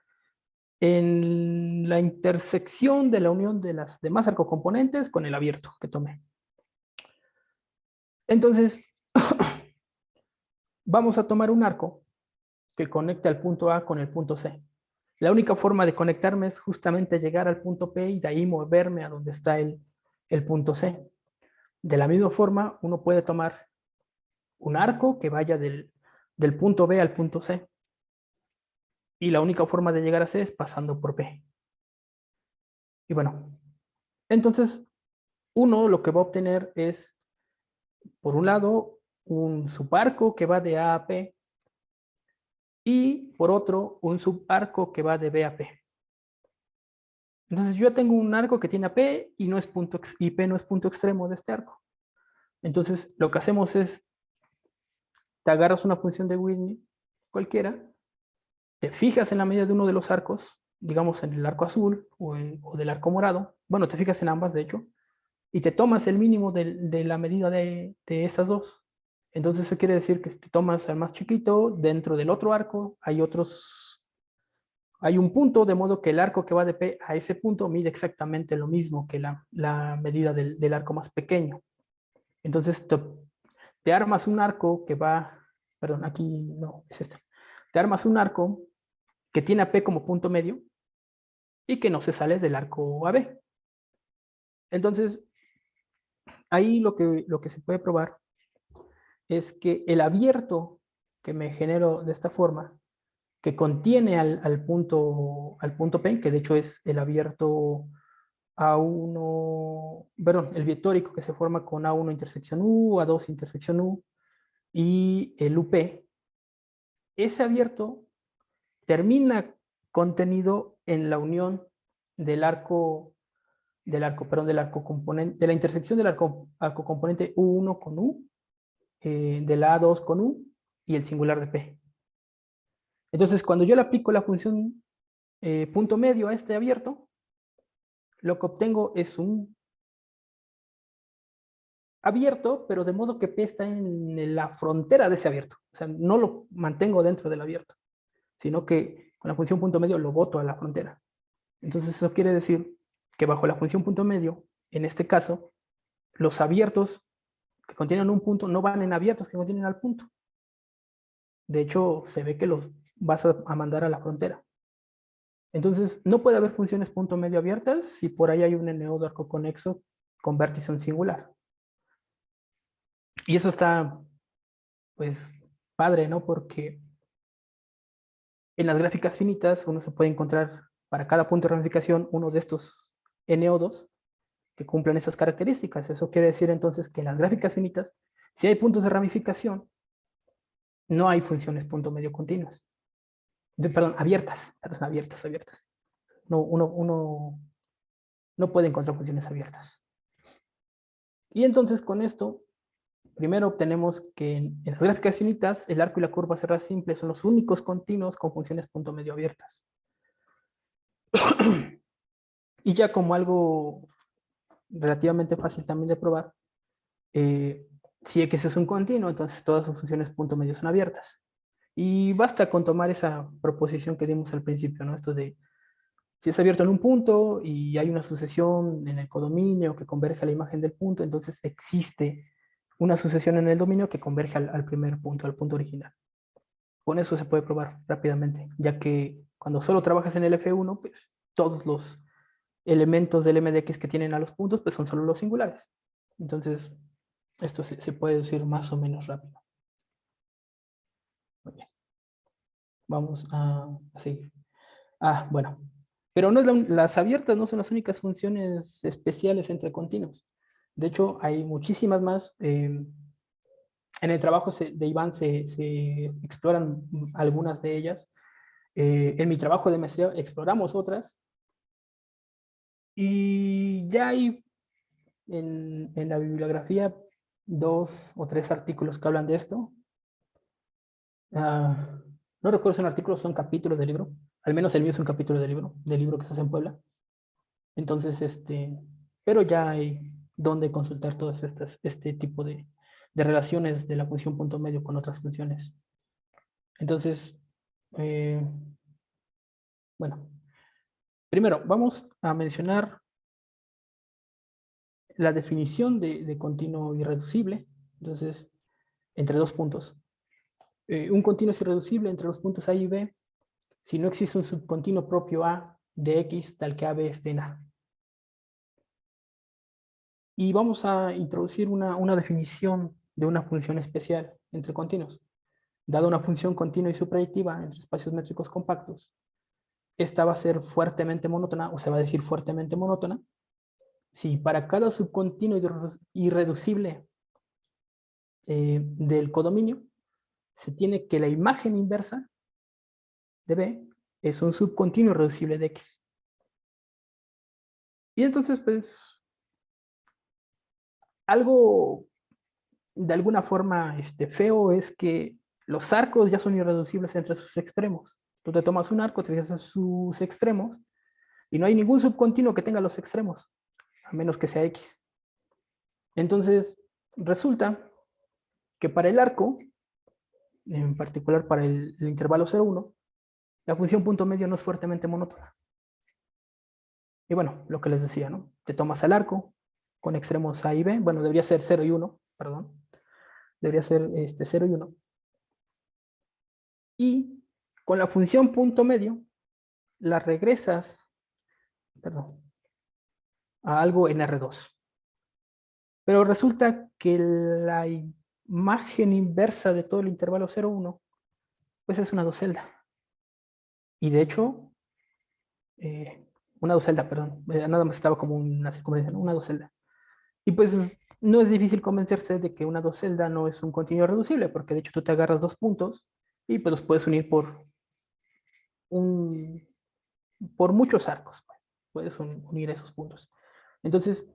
en la intersección de la unión de las demás arcocomponentes con el abierto que tomé. Entonces, vamos a tomar un arco que conecte al punto A con el punto C. La única forma de conectarme es justamente llegar al punto P y de ahí moverme a donde está el punto C. De la misma forma, uno puede tomar un arco que vaya del punto B al punto C. Y la única forma de llegar a C es pasando por P. Y bueno, entonces uno lo que va a obtener es, por un lado, un subarco que va de A a P y por otro, un subarco que va de B a P. Entonces yo tengo un arco que tiene a P y, no es punto, y P no es punto extremo de este arco. Entonces lo que hacemos es, te agarras una función de Whitney cualquiera, te fijas en la medida de uno de los arcos, digamos en el arco azul o del arco morado, bueno, te fijas en ambas de hecho, y te tomas el mínimo de la medida de estas dos. Entonces eso quiere decir que si te tomas al más chiquito, dentro del otro arco hay un punto, de modo que el arco que va de P a ese punto mide exactamente lo mismo que la medida del arco más pequeño. Entonces te armas un arco que va, perdón, aquí no, es este. Te armas un arco que tiene a P como punto medio y que no se sale del arco AB. Entonces, ahí lo que se puede probar es que el abierto que me genero de esta forma, que contiene al punto P, que de hecho es el abierto A1, perdón, el vectórico que se forma con A1 intersección U, A2 intersección U y el UP, ese abierto termina contenido en la unión del arco componente, de la intersección del arco componente U1 con U, del A2 con U y el singular de P. Entonces, cuando yo le aplico la función punto medio a este abierto, lo que obtengo es un abierto, pero de modo que P está en la frontera de ese abierto. O sea, no lo mantengo dentro del abierto, sino que con la función punto medio lo boto a la frontera. Entonces eso quiere decir que bajo la función punto medio, en este caso, los abiertos que contienen un punto no van en abiertos que contienen al punto. De hecho, se ve que los vas a mandar a la frontera. Entonces, no puede haber funciones punto medio abiertas si por ahí hay un eneodo arco conexo con vértice en singular. Y eso está, pues, padre, ¿no? Porque en las gráficas finitas uno se puede encontrar para cada punto de ramificación uno de estos NO2 que cumplan esas características. Eso quiere decir entonces que en las gráficas finitas, si hay puntos de ramificación, no hay funciones punto medio continuas. Perdón, abiertas. No, uno no puede encontrar funciones abiertas. Y entonces con esto, primero obtenemos que en las gráficas finitas, el arco y la curva cerrada simple son los únicos continuos con funciones punto medio abiertas. Y ya como algo relativamente fácil también de probar, si X es un continuo, entonces todas sus funciones punto medio son abiertas. Y basta con tomar esa proposición que dimos al principio, ¿no? Esto de si es abierto en un punto y hay una sucesión en el codominio que converge a la imagen del punto, entonces existe una sucesión en el dominio que converge al primer punto, al punto original. Con eso se puede probar rápidamente, ya que cuando solo trabajas en el F1, pues todos los elementos del MDX que tienen a los puntos, pues son solo los singulares. Entonces, esto se puede decir más o menos rápido. Muy bien. Vamos a seguir. Bueno. Pero no es las abiertas no son las únicas funciones especiales entre continuos. De hecho, hay muchísimas más. En el trabajo de Iván se exploran algunas de ellas. En mi trabajo de maestría exploramos otras. Y ya hay en la bibliografía 2 o 3 artículos que hablan de esto. No recuerdo si son artículos, son capítulos del libro. Al menos el mío es un capítulo del libro que se hace en Puebla. Entonces, pero ya hay donde consultar todas este tipo de relaciones de la función punto medio con otras funciones. Entonces, bueno, primero vamos a mencionar la definición de continuo irreducible. Entonces, entre dos puntos. Un continuo es irreducible entre los puntos A y B si no existe un subcontinuo propio A de X tal que AB esté en A. Y vamos a introducir una definición de una función especial entre continuos. Dada una función continua y subproyectiva entre espacios métricos compactos, esta va a ser fuertemente monótona, o se va a decir fuertemente monótona, si para cada subcontinuo irreducible del codominio se tiene que la imagen inversa de B es un subcontinuo irreducible de X. Y entonces, pues, algo de alguna forma feo es que los arcos ya son irreducibles entre sus extremos. Tú te tomas un arco, te fijas en sus extremos, y no hay ningún subcontinuo que tenga los extremos, a menos que sea X. Entonces, resulta que para el arco, en particular para el intervalo 0,1, la función punto medio no es fuertemente monótona. Y bueno, lo que les decía, ¿no? Te tomas al arco con extremos A y B, bueno, debería ser 0 y 1, perdón. Debería ser 0 y 1. Y con la función punto medio, la regresas, perdón, a algo en R2. Pero resulta que la imagen inversa de todo el intervalo 0,1, pues es una docelda. Y de hecho, una docelda, perdón, nada más estaba como una circunferencia, ¿no? Una docelda. Y pues no es difícil convencerse de que una docelda no es un continuo reducible, porque de hecho tú te agarras dos puntos y pues los puedes unir por muchos arcos, pues. Puedes unir esos puntos. Entonces,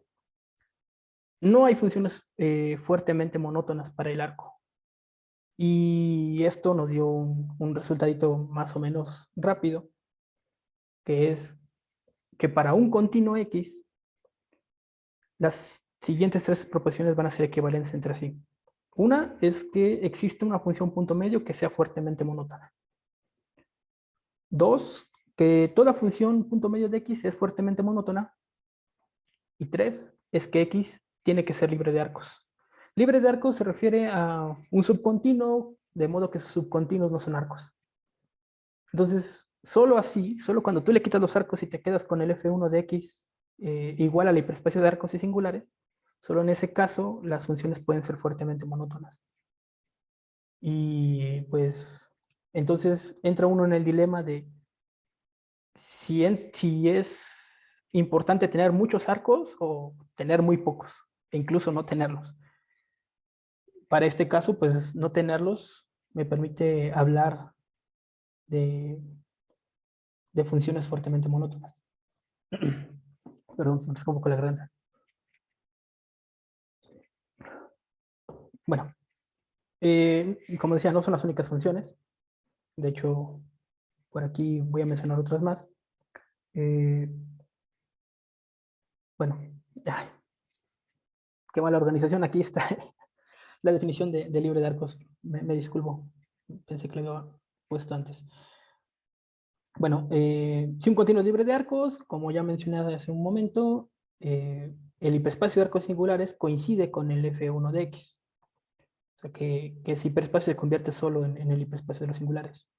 no hay funciones fuertemente monótonas para el arco. Y esto nos dio un resultadito más o menos rápido, que es que para un continuo X, las siguientes tres proporciones van a ser equivalentes entre sí. Una es que existe una función punto medio que sea fuertemente monótona. Dos, que toda función punto medio de X es fuertemente monótona. Y tres, es que X tiene que ser libre de arcos. Libre de arcos se refiere a un subcontinuo, de modo que sus subcontinuos no son arcos. Entonces, solo así, solo cuando tú le quitas los arcos y te quedas con el F1 de X igual al hiperespacio de arcos y singulares, solo en ese caso las funciones pueden ser fuertemente monótonas. Y pues, entonces entra uno en el dilema de si es importante tener muchos arcos o tener muy pocos, e incluso no tenerlos. Para este caso, pues no tenerlos me permite hablar de, de funciones fuertemente monótonas. Perdón, se me rascó un poco la garganta. Bueno, como decía, no son las únicas funciones. De hecho, por aquí voy a mencionar otras más. Bueno, ay, qué mala organización. Aquí está la definición de libre de arcos. Me disculpo. Pensé que lo había puesto antes. Bueno, si un continuo es libre de arcos, como ya mencioné hace un momento, el hiperespacio de arcos singulares coincide con el F1 de X. O sea, que ese hiperespacio se convierte solo en el hiperespacio de los singulares.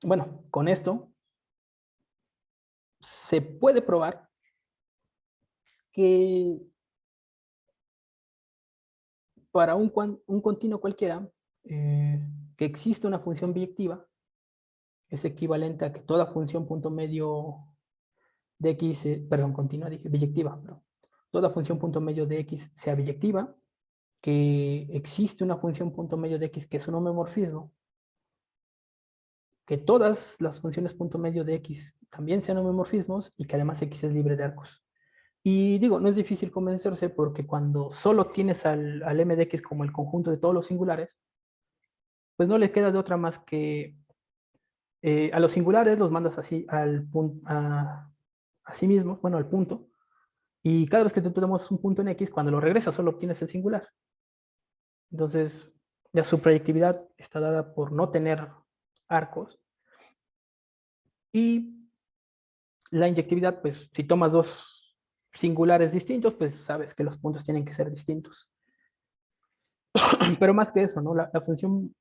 Bueno, con esto se puede probar que para un continuo cualquiera, que existe una función biyectiva, es equivalente a que toda función punto medio de x, perdón, continua, dije biyectiva, pero toda función punto medio de x sea biyectiva, que existe una función punto medio de x que es un homomorfismo, que todas las funciones punto medio de x también sean homomorfismos y que además x es libre de arcos. Y digo, no es difícil convencerse porque cuando solo tienes al m de x como el conjunto de todos los singulares, pues no le queda de otra más que a los singulares los mandas así al punto, a sí mismo, bueno, al punto, y cada vez que tú tenemos un punto en x, cuando lo regresas solo obtienes el singular. Entonces, ya su proyectividad está dada por no tener arcos. Y la inyectividad, pues si tomas dos singulares distintos, pues sabes que los puntos tienen que ser distintos. Pero más que eso, ¿no? La función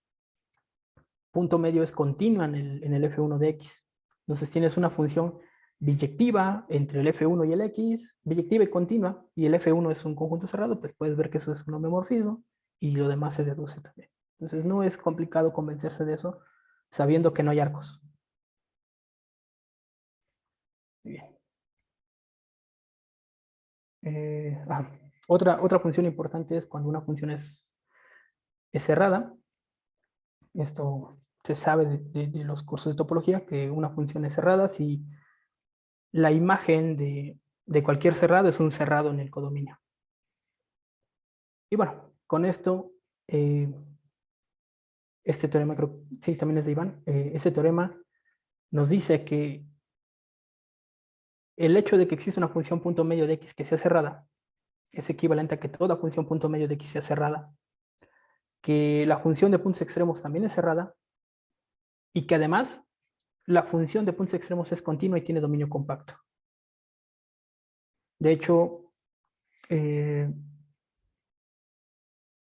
punto medio es continua en el F1 de X. Entonces tienes una función biyectiva entre el F1 y el X, biyectiva y continua, y el F1 es un conjunto cerrado, pues puedes ver que eso es un homomorfismo y lo demás se deduce también. Entonces no es complicado convencerse de eso sabiendo que no hay arcos. Muy bien. Otra función importante es cuando una función es cerrada. Esto se sabe de los cursos de topología, que una función es cerrada si la imagen de cualquier cerrado es un cerrado en el codominio. Y bueno, con esto, este teorema, creo, sí, también es de Iván, este teorema nos dice que el hecho de que existe una función punto medio de x que sea cerrada es equivalente a que toda función punto medio de x sea cerrada, que la función de puntos extremos también es cerrada, y que además la función de puntos extremos es continua y tiene dominio compacto. De hecho,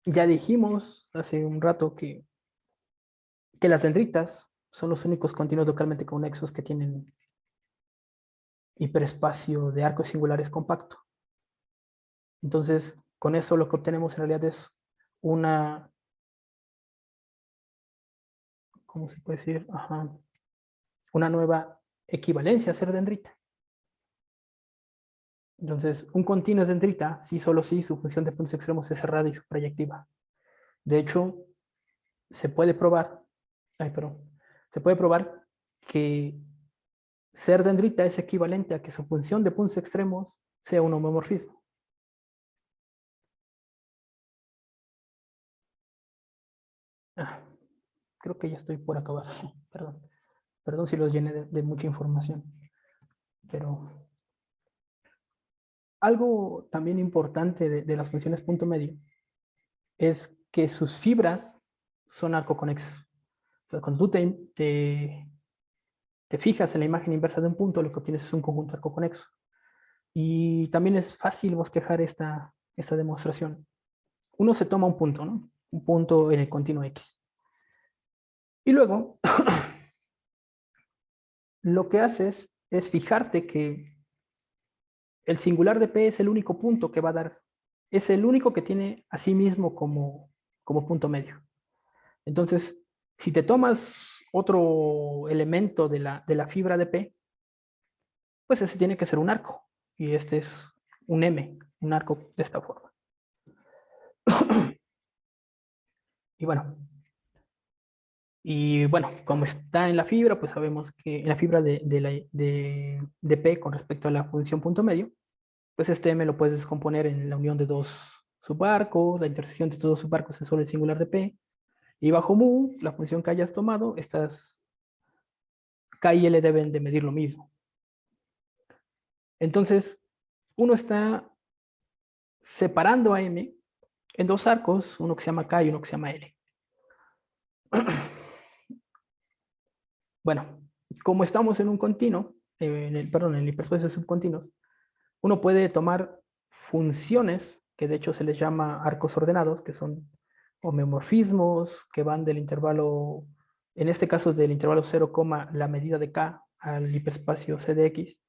ya dijimos hace un rato que las dendritas son los únicos continuos localmente conexos que tienen hiperespacio de arcos singulares compacto. Entonces, con eso lo que obtenemos en realidad es una, ¿cómo se puede decir? Ajá, una nueva equivalencia a ser dendrita. Entonces, un continuo es dendrita si solo si su función de puntos extremos es cerrada y su proyectiva. De hecho, se puede probar, se puede probar que ser dendrita es equivalente a que su función de puntos extremos sea un homomorfismo. Creo que ya estoy por acabar. Perdón. Perdón si los llené de mucha información. Pero algo también importante de las funciones punto medio es que sus fibras son arcoconexas. O sea, cuando tú te fijas en la imagen inversa de un punto, lo que obtienes es un conjunto arcoconexo. Y también es fácil bosquejar esta demostración. Uno se toma un punto, ¿no? Un punto en el continuo X. Y luego, lo que haces es fijarte que el singular de P es el único punto que va a dar, es el único que tiene a sí mismo como punto medio. Entonces, si te tomas otro elemento de la fibra de P, pues ese tiene que ser un arco. Y este es un M, un arco de esta forma. Y bueno, como está en la fibra, pues sabemos que en la fibra de P con respecto a la función punto medio, pues este M lo puedes descomponer en la unión de dos subarcos, la intersección de estos dos subarcos es solo el singular de P, y bajo mu, la función que hayas tomado, estas K y L deben de medir lo mismo. Entonces, uno está separando a M en dos arcos, uno que se llama K y uno que se llama L. Bueno, como estamos en un continuo, en el hiperespacio de subcontinuos, uno puede tomar funciones, que de hecho se les llama arcos ordenados, que son homomorfismos, que van del intervalo, en este caso del intervalo 0, la medida de K al hiperespacio C de X,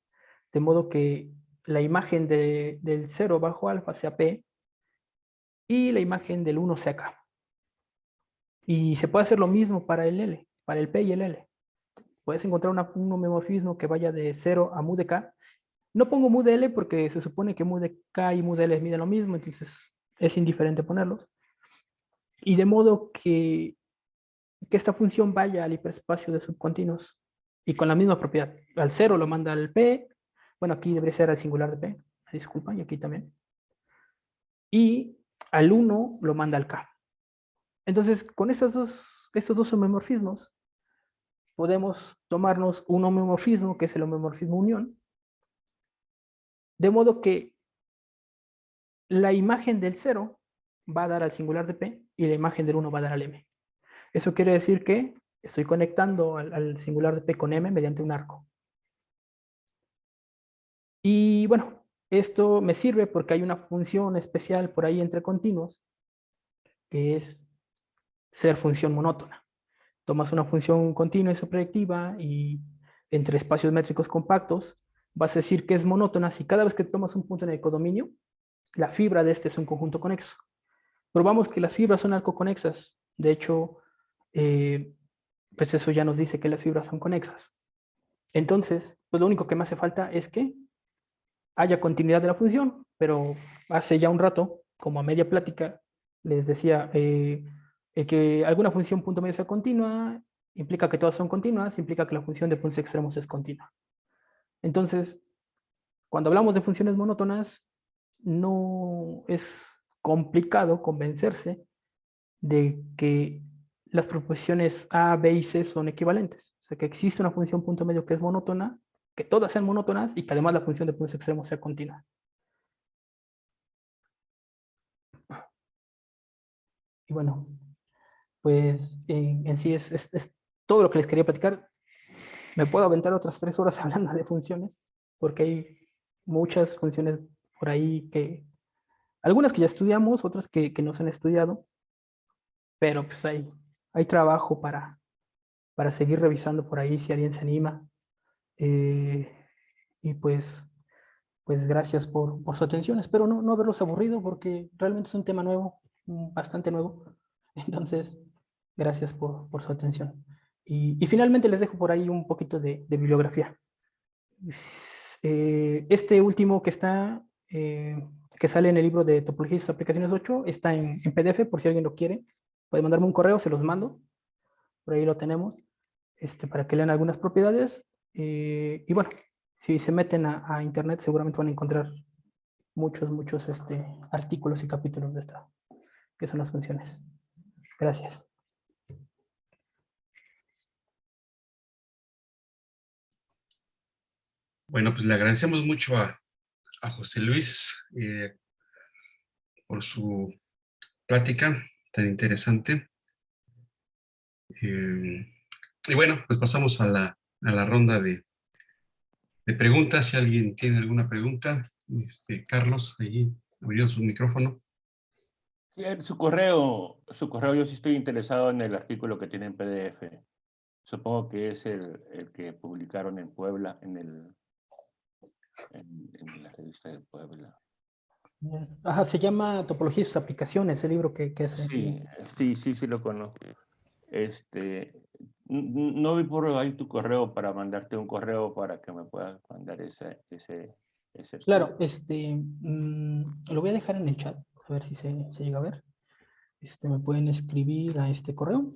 de modo que la imagen del 0 bajo alfa sea P y la imagen del 1 sea K. Y se puede hacer lo mismo para el L, para el P y el L. Puedes encontrar un homomorfismo que vaya de 0 a mu de K. No pongo mu de L porque se supone que mu de K y mu de L miden lo mismo, entonces es indiferente ponerlos. Y de modo que esta función vaya al hiperespacio de subcontinuos y con la misma propiedad. Al 0 lo manda al P, bueno, aquí debería ser al singular de P, disculpa, y aquí también. Y al 1 lo manda al K. Entonces, con estos dos homomorfismos, podemos tomarnos un homomorfismo, que es el homomorfismo unión, de modo que la imagen del 0 va a dar al singular de P y la imagen del 1 va a dar al M. Eso quiere decir que estoy conectando al singular de P con M mediante un arco. Y bueno, esto me sirve porque hay una función especial por ahí entre continuos, que es ser función monótona. Tomas una función continua y subproyectiva y entre espacios métricos compactos, vas a decir que es monótona si cada vez que tomas un punto en el codominio, la fibra de este es un conjunto conexo. Probamos que las fibras son arcoconexas. De hecho, pues eso ya nos dice que las fibras son conexas. Entonces, pues lo único que me hace falta es que haya continuidad de la función, pero hace ya un rato, como a media plática, les decía, el que alguna función punto medio sea continua, implica que todas son continuas, implica que la función de puntos extremos es continua. Entonces, cuando hablamos de funciones monótonas, no es complicado convencerse de que las proposiciones A, B y C son equivalentes. O sea, que existe una función punto medio que es monótona, que todas sean monótonas y que además la función de puntos extremos sea continua. Y bueno, pues en sí es todo lo que les quería platicar. Me puedo aventar otras 3 horas hablando de funciones, porque hay muchas funciones por ahí que, algunas que ya estudiamos, otras que no se han estudiado, pero pues hay trabajo para seguir revisando por ahí si alguien se anima. Eh, y pues gracias por su atención. Espero no haberlos aburrido porque realmente es un tema nuevo, bastante nuevo. Entonces, gracias por su atención. Y finalmente les dejo por ahí un poquito de bibliografía. Este último que sale en el libro de Topologías y Aplicaciones 8, está en PDF por si alguien lo quiere. Puede mandarme un correo, se los mando. Por ahí lo tenemos, para que lean algunas propiedades. Y bueno, si se meten a internet seguramente van a encontrar muchos artículos y capítulos de esta, que son las funciones. Gracias. Bueno, pues le agradecemos mucho a José Luis por su plática tan interesante. Y bueno, pues pasamos a la ronda de preguntas. Si alguien tiene alguna pregunta, Carlos, ahí abrió su micrófono. Sí, su correo, yo sí estoy interesado en el artículo que tiene en PDF. Supongo que es el que publicaron en Puebla, en la revista de Puebla. Ajá, se llama Topología y sus aplicaciones, el libro que hace. Sí lo conozco. No vi por ahí tu correo para mandarte un correo para que me puedas mandar ese Claro, archivo. lo voy a dejar en el chat, a ver si se llega a ver. Me pueden escribir a este correo.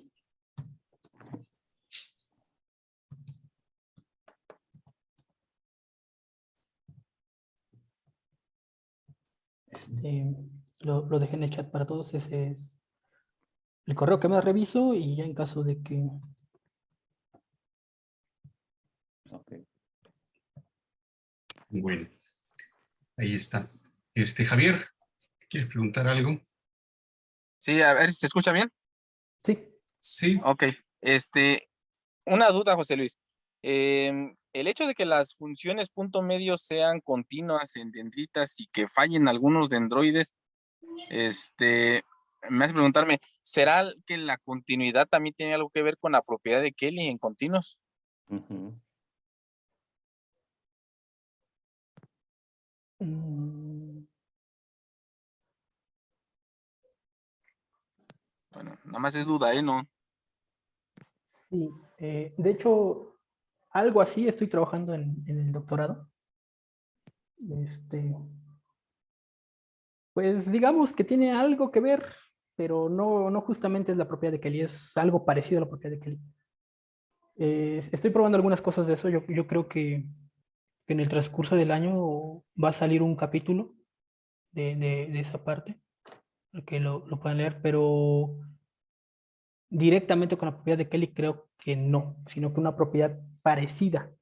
Lo dejé en el chat para todos. Ese es el correo que más reviso y ya en caso de que... Ok. Bueno, ahí está. Javier, ¿quieres preguntar algo? Sí, a ver, ¿se escucha bien? Sí, Sí. Ok. Una duda, José Luis. El hecho de que las funciones punto medio sean continuas en dendritas y que fallen algunos dendroides, me hace preguntarme, ¿será que la continuidad también tiene algo que ver con la propiedad de Kelly en continuos? Ujú. mm, Bueno, nada más es duda, ¿eh? No. sí. De hecho, algo así estoy trabajando en el doctorado. Pues digamos que tiene algo que ver, pero no justamente es la propiedad de Kelly, es algo parecido a la propiedad de Kelly. Estoy probando algunas cosas de eso. Yo creo que en el transcurso del año va a salir un capítulo de esa parte, para que lo puedan leer, pero directamente con la propiedad de Kelly creo que no, sino que una propiedad parecida.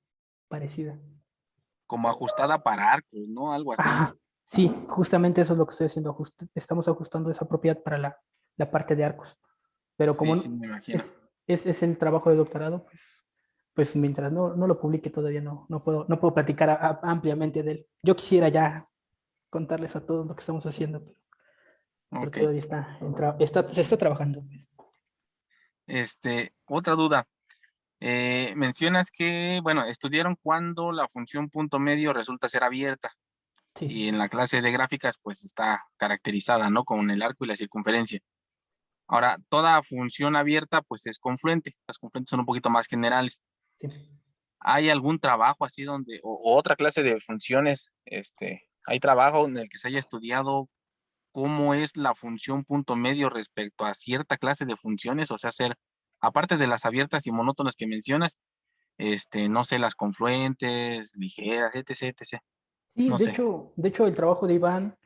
Como ajustada para arcos, ¿no? Algo así. Ah, sí, justamente eso es lo que estoy haciendo. Estamos ajustando esa propiedad para la parte de arcos. Pero Sí, sí, como me imagino. es el trabajo de doctorado, pues mientras no lo publique todavía no puedo platicar ampliamente de él. Yo quisiera ya contarles a todos lo que estamos haciendo, pero Ok. todavía se está trabajando. Otra duda. Mencionas que, bueno, estudiaron cuando la función punto medio resulta ser abierta Sí, y en la clase de gráficas pues está caracterizada, ¿no? Con el arco y la circunferencia. Ahora, toda función abierta pues es confluente. Las confluentes son un poquito más generales. sí. ¿Hay algún trabajo así donde, o otra clase de funciones, hay trabajo en el que se haya estudiado cómo es la función punto medio respecto a cierta clase de funciones? O sea, aparte de las abiertas y monótonas que mencionas, no sé, las confluentes, ligeras, etc, etc. Sí, No sé. de hecho el trabajo de Iván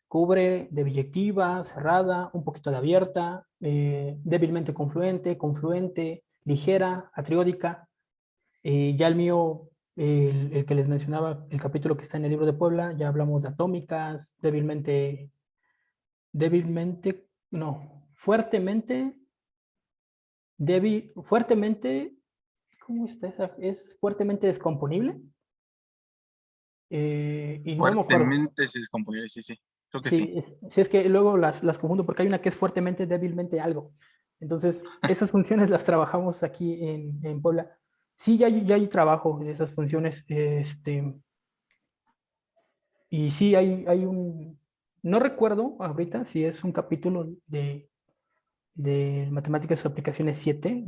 cubre de biyectiva, cerrada, un poquito de abierta, débilmente confluente, ligera, atriódica. Ya el mío, el que les mencionaba, el capítulo que está en el libro de Puebla, ya hablamos de atómicas, fuertemente, ¿cómo está esa? Es fuertemente descomponible. Y no me acuerdo. Fuertemente se descompone, sí, sí. Creo que sí. Sí, sí, es que luego las confundo porque hay una que es fuertemente, débilmente algo. Entonces, esas funciones las trabajamos aquí en Puebla. Sí, ya hay trabajo de esas funciones. Y sí, no recuerdo ahorita si es un capítulo de Matemáticas y Aplicaciones 7,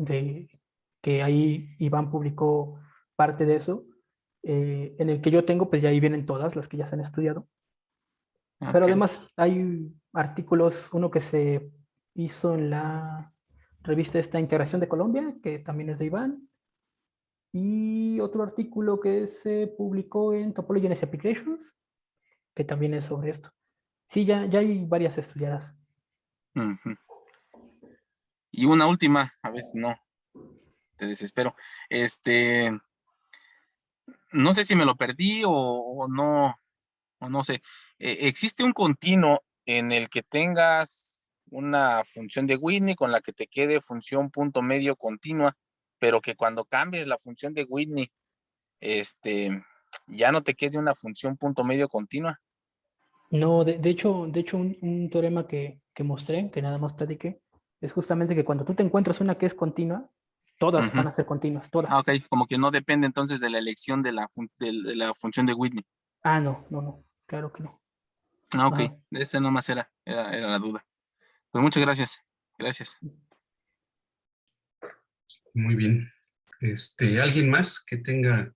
que ahí Iván publicó parte de eso. En el que yo tengo, pues ya ahí vienen todas las que ya se han estudiado. Pero Ok. además hay artículos, uno que se hizo en la revista esta Integración de Colombia, que también es de Iván, y otro artículo que se publicó en Topology and Applications, que también es sobre esto. Sí, ya hay varias estudiadas. Ujú. Y una última, a veces no, te desespero. No sé si me lo perdí o no sé. ¿Existe un continuo en el que tengas una función de Whitney con la que te quede función punto medio continua, pero que cuando cambies la función de Whitney, ya no te quede una función punto medio continua? No, de hecho un teorema que mostré, que nada más platiqué, es justamente que cuando tú te encuentras una que es continua, todas Ujú. van a ser continuas, todas. Ah, ok, como que no depende entonces de la elección de la función de Whitney. Ah, no, claro que no. Ah, ok, Ajá. esa nomás era la duda. Pues muchas gracias. Gracias. Muy bien. ¿Alguien más que tenga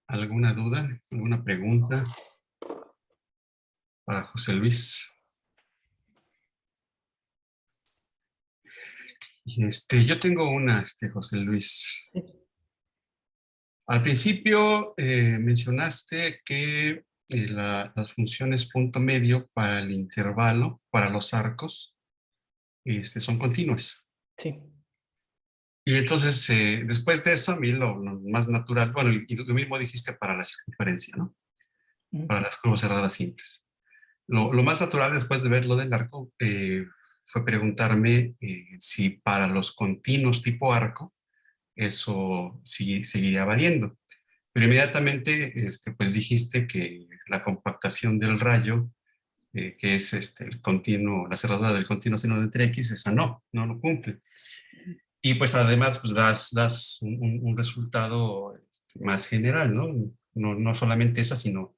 alguna duda, alguna pregunta para José Luis? Yo tengo una, José Luis. Al principio mencionaste que las funciones punto medio para el intervalo, para los arcos, son continuas. Sí. Y entonces, después de eso, a mí lo más natural, bueno, y lo mismo dijiste para la circunferencia, ¿no? Ujú. Para las curvas cerradas simples. Lo más natural después de ver lo del arco fue preguntarme si para los continuos tipo arco, eso seguiría valiendo. Pero inmediatamente, pues dijiste que la compactación del rayo, que es el continuo, la cerradura del continuo seno de entre X, esa no lo cumple. Y pues además pues das un resultado más general, ¿no? No solamente esa, sino,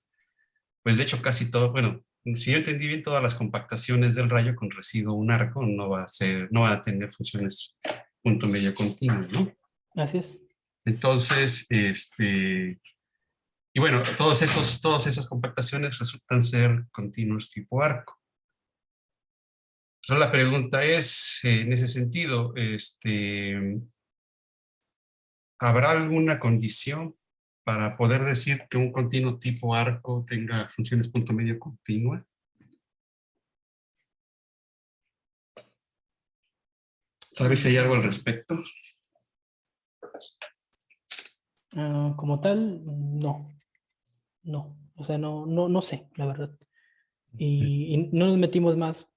pues de hecho casi todo, bueno, si yo entendí bien, todas las compactaciones del rayo con residuo un arco no va a tener funciones punto medio continuo, ¿no? Así es. Entonces, y bueno, todas esas compactaciones resultan ser continuos tipo arco. Entonces la pregunta es, en ese sentido, ¿habrá alguna condición para poder decir que un continuo tipo arco tenga funciones punto medio continua? ¿Sabes si hay algo al respecto? Como tal, no. No. O sea, no sé, la verdad. Y no nos metimos más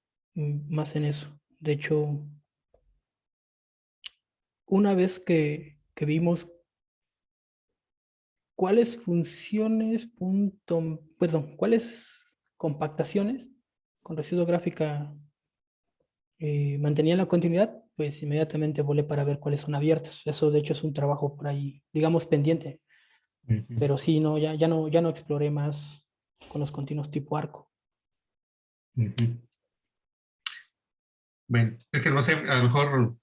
en eso. De hecho, una vez que vimos cuáles funciones, cuáles compactaciones con residuo gráfica mantenían la continuidad, pues inmediatamente volé para ver cuáles son abiertas. Eso de hecho es un trabajo por ahí, digamos, pendiente. Pero sí, no, ya no exploré más con los continuos tipo arco. Bueno, es que no sé, a lo mejor,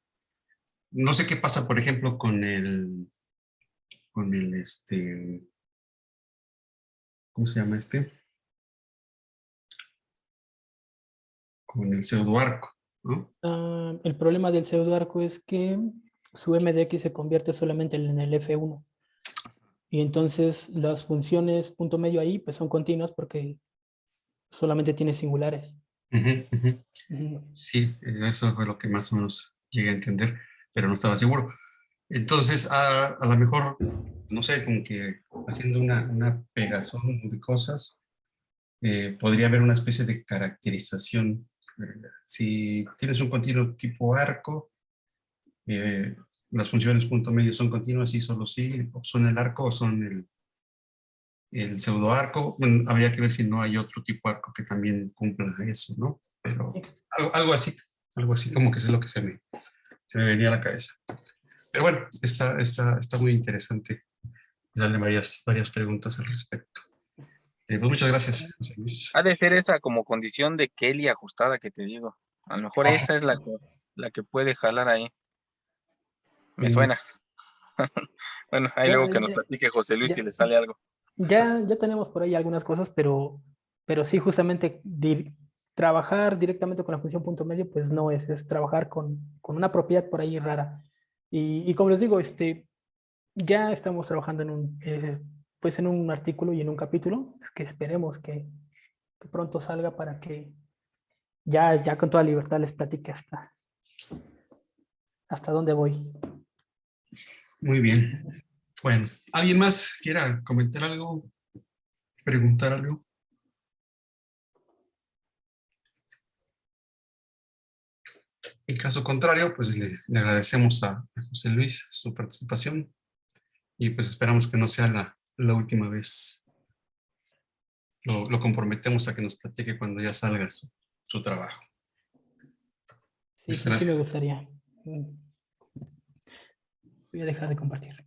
no sé qué pasa, por ejemplo, con el, ¿cómo se llama con el pseudoarco, ¿no? El problema del pseudoarco es que su MDX se convierte solamente en el F1. Y entonces las funciones punto medio ahí pues son continuas porque solamente tiene singulares. Ujú. Sí, eso fue lo que más o menos llegué a entender, pero no estaba seguro. Entonces, a lo mejor, no sé, como que haciendo una pegazón de cosas, podría haber una especie de caracterización. Si tienes un continuo tipo arco, las funciones punto medio son continuas y solo sí, o son el arco o son el pseudoarco. Bueno, habría que ver si no hay otro tipo de arco que también cumpla eso, ¿no? Pero algo así como que es lo que se me venía a la cabeza. Pero bueno, está muy interesante darle varias preguntas al respecto. Pues muchas gracias, José Luis. Ha de ser esa como condición de Kelly ajustada que te digo. A lo mejor esa es la que puede jalar ahí. Me suena. Bueno, ahí Ya, luego que nos ya, platique José Luis ya, si le sale algo. ya tenemos por ahí algunas cosas, pero sí, justamente trabajar directamente con la función punto medio, pues no es trabajar con una propiedad por ahí rara. Y como les digo, ya estamos trabajando pues en un artículo y en un capítulo que esperemos que pronto salga para que ya con toda libertad les platique hasta dónde voy. Muy bien. Bueno, ¿alguien más quiera comentar algo? ¿Preguntar algo? En caso contrario, pues le agradecemos a José Luis su participación y pues esperamos que no sea la última vez. Lo comprometemos a que nos platique cuando ya salga su trabajo. Sí, Muchas sí me gracias. gustaría. Voy a dejar de compartir.